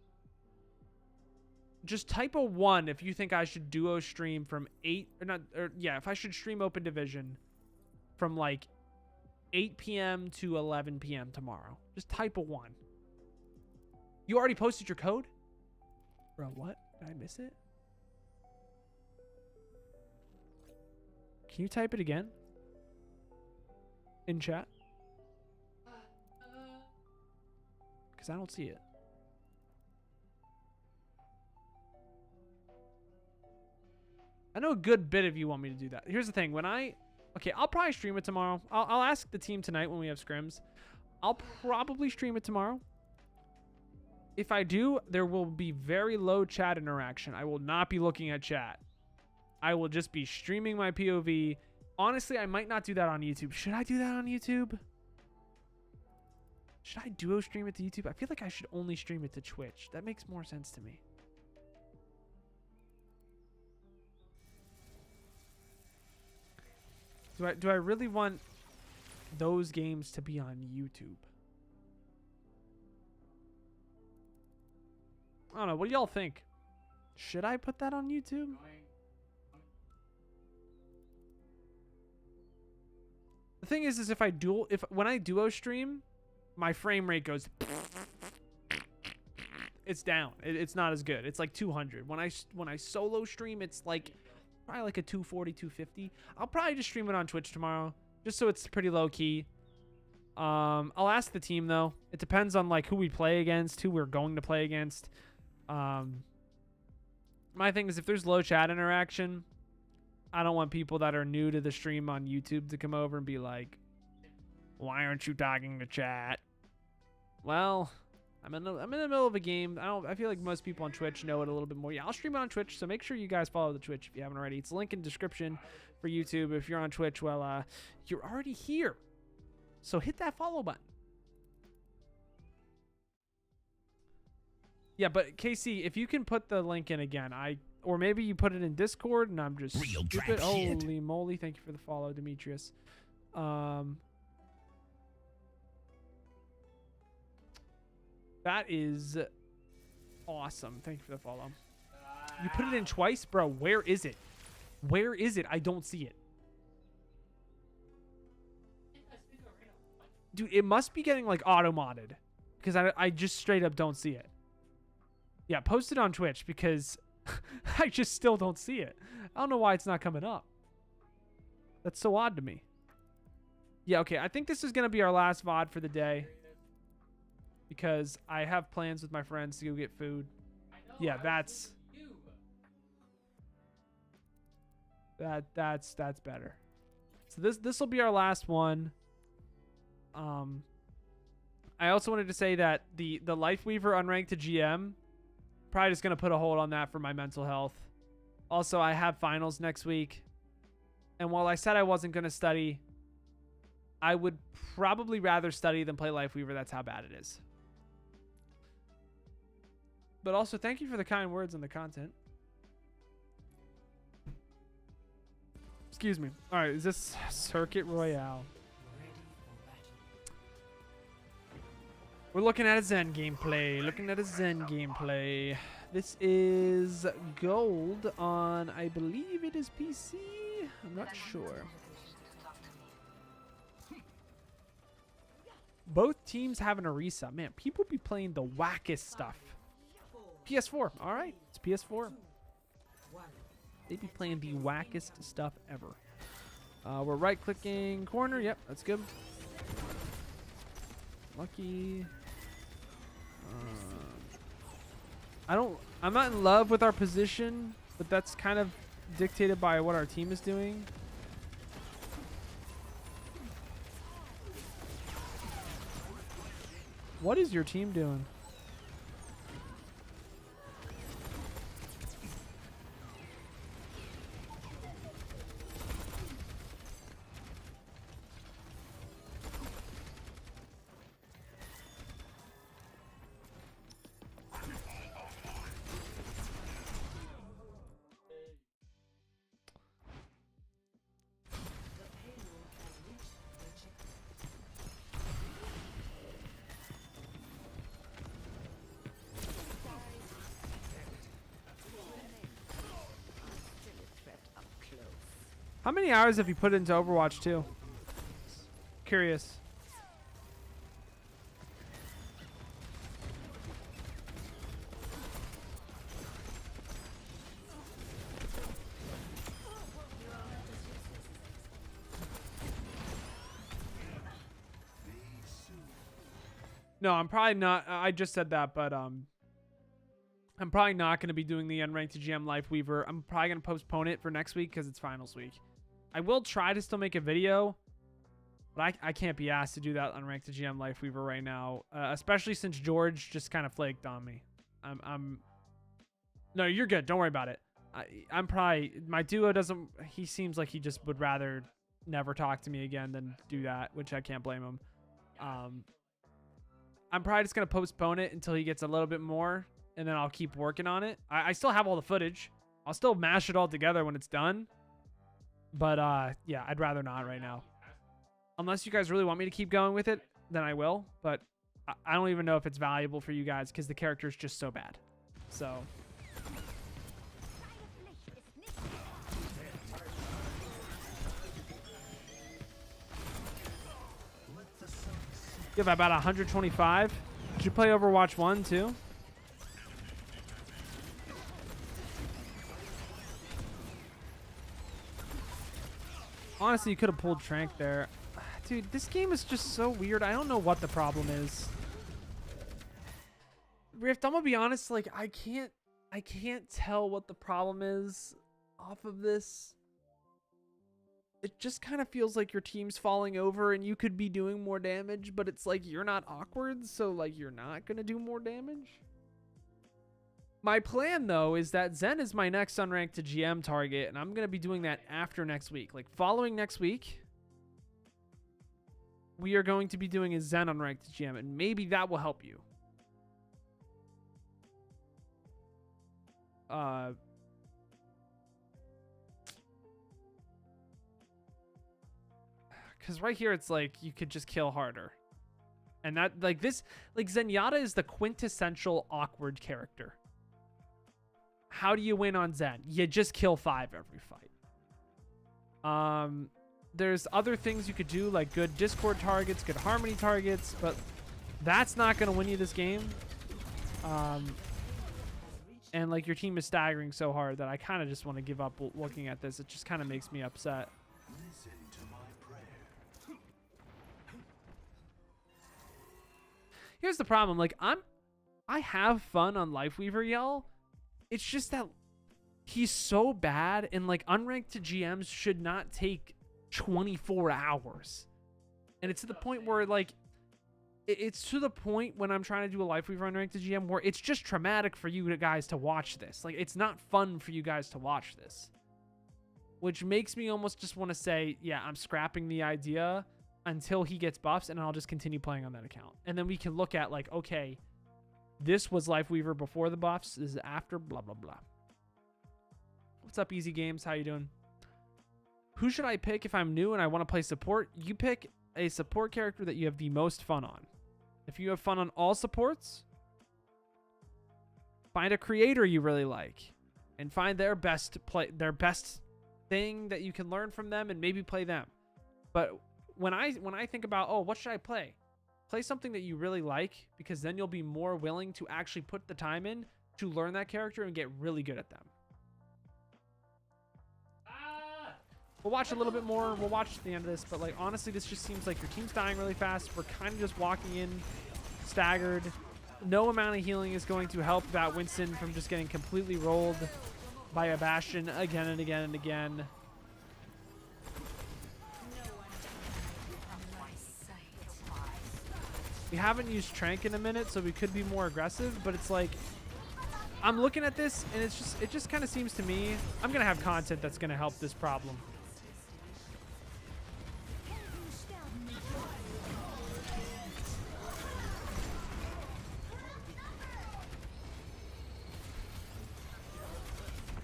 Just type a 1 if you think I should duo stream from 8 or not, or yeah, if I should stream open division from like 8 p.m. to 11 p.m. tomorrow. Just type a 1. You already posted your code? Bro, what? Did I miss it? Can you type it again? In chat? Because I don't see it. I know a good bit of you want me to do that. Here's the thing. Okay, I'll probably stream it tomorrow. I'll ask the team tonight when we have scrims. I'll probably stream it tomorrow. If I do, there will be very low chat interaction. I will not be looking at chat. I will just be streaming my POV. Honestly, I might not do that on YouTube. Should I do that on YouTube? Should I duo stream it to YouTube? I feel like I should only stream it to Twitch. That makes more sense to me. Do I really want those games to be on YouTube? I don't know. What do y'all think? Should I put that on YouTube? The thing is when I duo stream, my frame rate goes. It's down. It's not as good. It's like 200. When I solo stream, it's like probably like a 240, 250. I'll probably just stream it on Twitch tomorrow, just so it's pretty low key. I'll ask the team though. It depends on like who we play against, who we're going to play against. My thing is if there's low chat interaction, I don't want people that are new to the stream on YouTube to come over and be like, "Why aren't you talking to chat?" Well, I'm in the middle of a game. I feel like most people on Twitch know it a little bit more. Yeah, I'll stream it on Twitch, so make sure you guys follow the Twitch if you haven't already. It's a link in the description for YouTube. If you're on Twitch, well, you're already here. So hit that follow button. Yeah, but KC, if you can put the link in again, or maybe you put it in Discord and I'm just Real stupid. trap shit. Holy moly, thank you for the follow, Demetrius. That is awesome. Thank you for the follow. You put it in twice? Bro, where is it? Where is it? I don't see it. Dude, it must be getting like auto-modded. Because I just straight up don't see it. Yeah, post it on Twitch because I just still don't see it. I don't know why it's not coming up. That's so odd to me. Yeah, okay. I think this is going to be our last VOD for the day. Because I have plans with my friends to go get food. Yeah, that's better. So this will be our last one. I also wanted to say that the Life Weaver unranked to GM, probably just gonna put a hold on that for my mental health. Also, I have finals next week, and while I said I wasn't gonna study, I would probably rather study than play Life Weaver. That's how bad it is. But also, thank you for the kind words and the content. Excuse me. All right, is this Circuit Royale? We're looking at a Zen gameplay. This is gold on, I believe it is PC. I'm not sure. Both teams have an Orisa. Man, people be playing the wackest stuff. PS4. All right, it's PS4. They be playing the wackest stuff ever. We're right-clicking corner. Yep, that's good. Lucky. I'm not in love with our position, but that's kind of dictated by what our team is doing. What is your team doing? How many hours have you put into Overwatch 2? Curious. No, I'm probably not. I just said that, but I'm probably not going to be doing the unranked to GM Life Weaver. I'm probably going to postpone it for next week because it's finals week. I will try to still make a video, but I can't be asked to do that unranked to GM Life Weaver right now, especially since George just kind of flaked on me. No, you're good. Don't worry about it. I'm probably, my duo doesn't, he seems like he just would rather never talk to me again than do that, which I can't blame him. I'm probably just going to postpone it until he gets a little bit more, and then I'll keep working on it. I still have all the footage. I'll still mash it all together when it's done. But, yeah, I'd rather not right now. Unless you guys really want me to keep going with it, then I will. But I don't even know if it's valuable for you guys because the character is just so bad. So... you have about 125. Did you play Overwatch 1 too? Honestly, you could have pulled Trank there. Dude, this game is just so weird. I don't know what the problem is. Rift, I'm gonna be honest, like I can't tell what the problem is off of this. It just kind of feels like your team's falling over and you could be doing more damage, but it's like you're not awkward, so like you're not gonna do more damage. My plan, though, is that Zen is my next unranked to GM target, and I'm going to be doing that after next week. Like, following next week, we are going to be doing a Zen unranked to GM, and maybe that will help you. Because right here, it's like, you could just kill harder. And that, like, this, like, Zenyatta is the quintessential awkward character. How do you win on Zen? You just kill 5 every fight. There's other things you could do, like good Discord targets, good Harmony targets, but that's not going to win you this game. and like your team is staggering so hard that I kind of just want to give up looking at this. It just kind of makes me upset. Listen to my prayer. Here's the problem. Like I have fun on Lifeweaver, y'all. It's just that he's so bad, and like unranked to GMs should not take 24 hours. And it's to the point where like it's to the point when I'm trying to do a Lifeweaver unranked to GM where it's just traumatic for you guys to watch this. Like it's not fun for you guys to watch this. Which makes me almost just want to say, yeah, I'm scrapping the idea until he gets buffs, and I'll just continue playing on that account. And then we can look at like, okay, this was Lifeweaver before the buffs, this is after, blah, blah, blah. What's up, Easy Games? How you doing? Who should I pick if I'm new and I want to play support? You pick a support character that you have the most fun on. If you have fun on all supports, find a creator you really like and find their best thing that you can learn from them and maybe play them. But when I think about, oh, what should I play? Play something that you really like, because then you'll be more willing to actually put the time in to learn that character and get really good at them. We'll watch a little bit more. We'll watch at the end of this, but like honestly, this just seems like your team's dying really fast. We're kind of just walking in staggered. No amount of healing is going to help that Winston from just getting completely rolled by a Bastion again and again and again. We haven't used Trank in a minute, so we could be more aggressive, but it's like I'm looking at this and it just kind of seems to me I'm gonna have content that's gonna help this problem.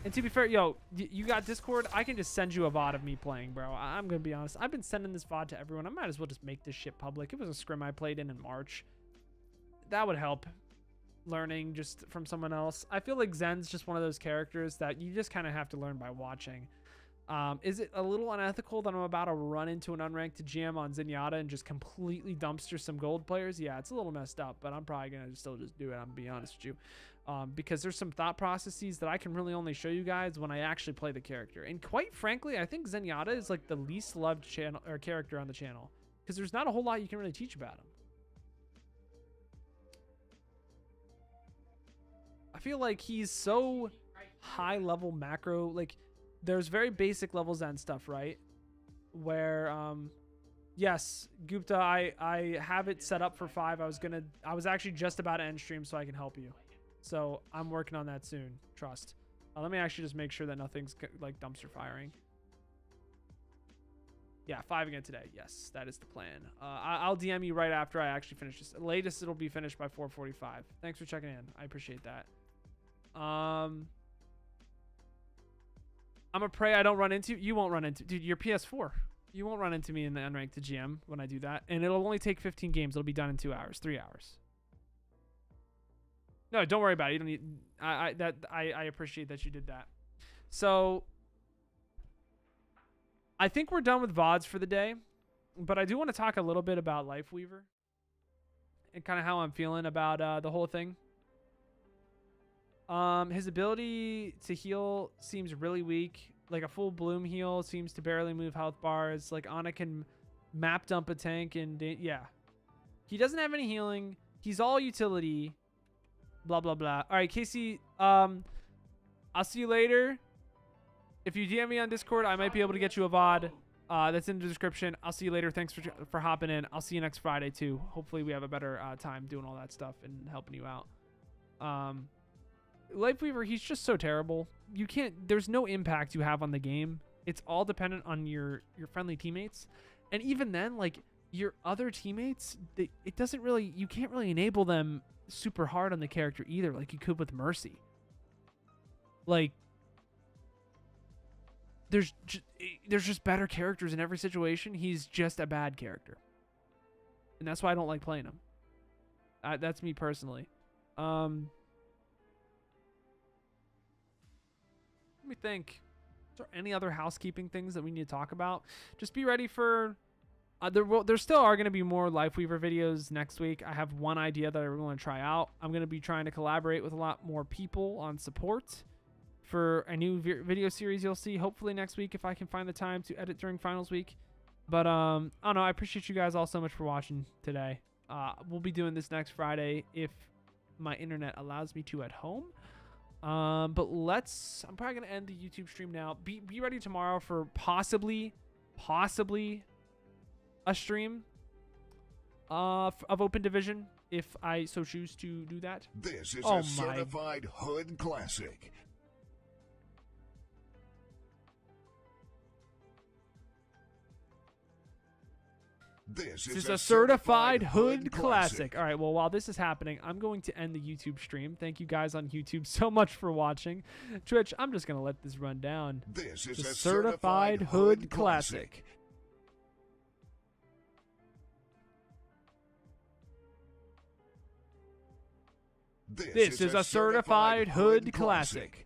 And to be fair, yo, you got Discord? I can just send you a VOD of me playing, bro. I'm going to be honest. I've been sending this VOD to everyone. I might as well just make this shit public. It was a scrim I played in March. That would help learning just from someone else. I feel like Zen's just one of those characters that you just kind of have to learn by watching. Is it a little unethical that I'm about to run into an unranked GM on Zenyatta and just completely dumpster some gold players? Yeah, it's a little messed up, but I'm probably going to still just do it. I'm going to be honest with you. Because there's some thought processes that I can really only show you guys when I actually play the character. And quite frankly, I think Zenyatta is like the least loved channel or character on the channel, because there's not a whole lot you can really teach about him. I feel like he's so high level macro, like there's very basic levels and stuff, right? Where yes, Gupta, I have it set up for 5. I was actually just about to end stream so I can help you. So I'm working on that soon. Trust. Let me actually just make sure that nothing's like dumpster firing. Yeah, 5 again today. Yes, that is the plan. I'll DM you right after I actually finish this. Latest, it'll be finished by 4:45. Thanks for checking in. I appreciate that. I'm gonna pray I don't run into you. Won't run into, dude. Your PS4. You won't run into me in the unranked GM when I do that, and it'll only take 15 games. It'll be done in 2 hours, 3 hours. No, don't worry about it. You don't need. I appreciate that you did that. So I think we're done with VODs for the day, but I do want to talk a little bit about Lifeweaver and kind of how I'm feeling about the whole thing. His ability to heal seems really weak. Like a full bloom heal seems to barely move health bars. Like Ana can map dump a tank and yeah, he doesn't have any healing. He's all utility. Blah blah blah. All right, Casey. I'll see you later. If you DM me on Discord, I might be able to get you a VOD. That's in the description. I'll see you later. Thanks for hopping in. I'll see you next Friday too. Hopefully we have a better time doing all that stuff and helping you out. Lifeweaver, he's just so terrible. You can't. There's no impact you have on the game. It's all dependent on your friendly teammates, and even then, like your other teammates, it doesn't really. You can't really enable them super hard on the character either, like you could with Mercy. Like there's just better characters in every situation. He's just a bad character, and that's why I don't like playing him. That's me personally. Let me think. Is there any other housekeeping things that we need to talk about? Just be ready for There still are going to be more Lifeweaver videos next week. I have one idea that I really want to try out. I'm going to be trying to collaborate with a lot more people on support for a new video series you'll see hopefully next week if I can find the time to edit during finals week. But I don't know. I appreciate you guys all so much for watching today. We'll be doing this next Friday if my internet allows me to at home. But I'm probably going to end the YouTube stream now. Be ready tomorrow for possibly a stream of Open Division if I so choose to do that. This is a certified hood classic. This is a certified hood classic. All right, well, while this is happening, I'm going to end the YouTube stream. Thank you guys on YouTube so much for watching. Twitch, I'm just going to let this run down. This is a a certified hood classic. This is a certified hood classic.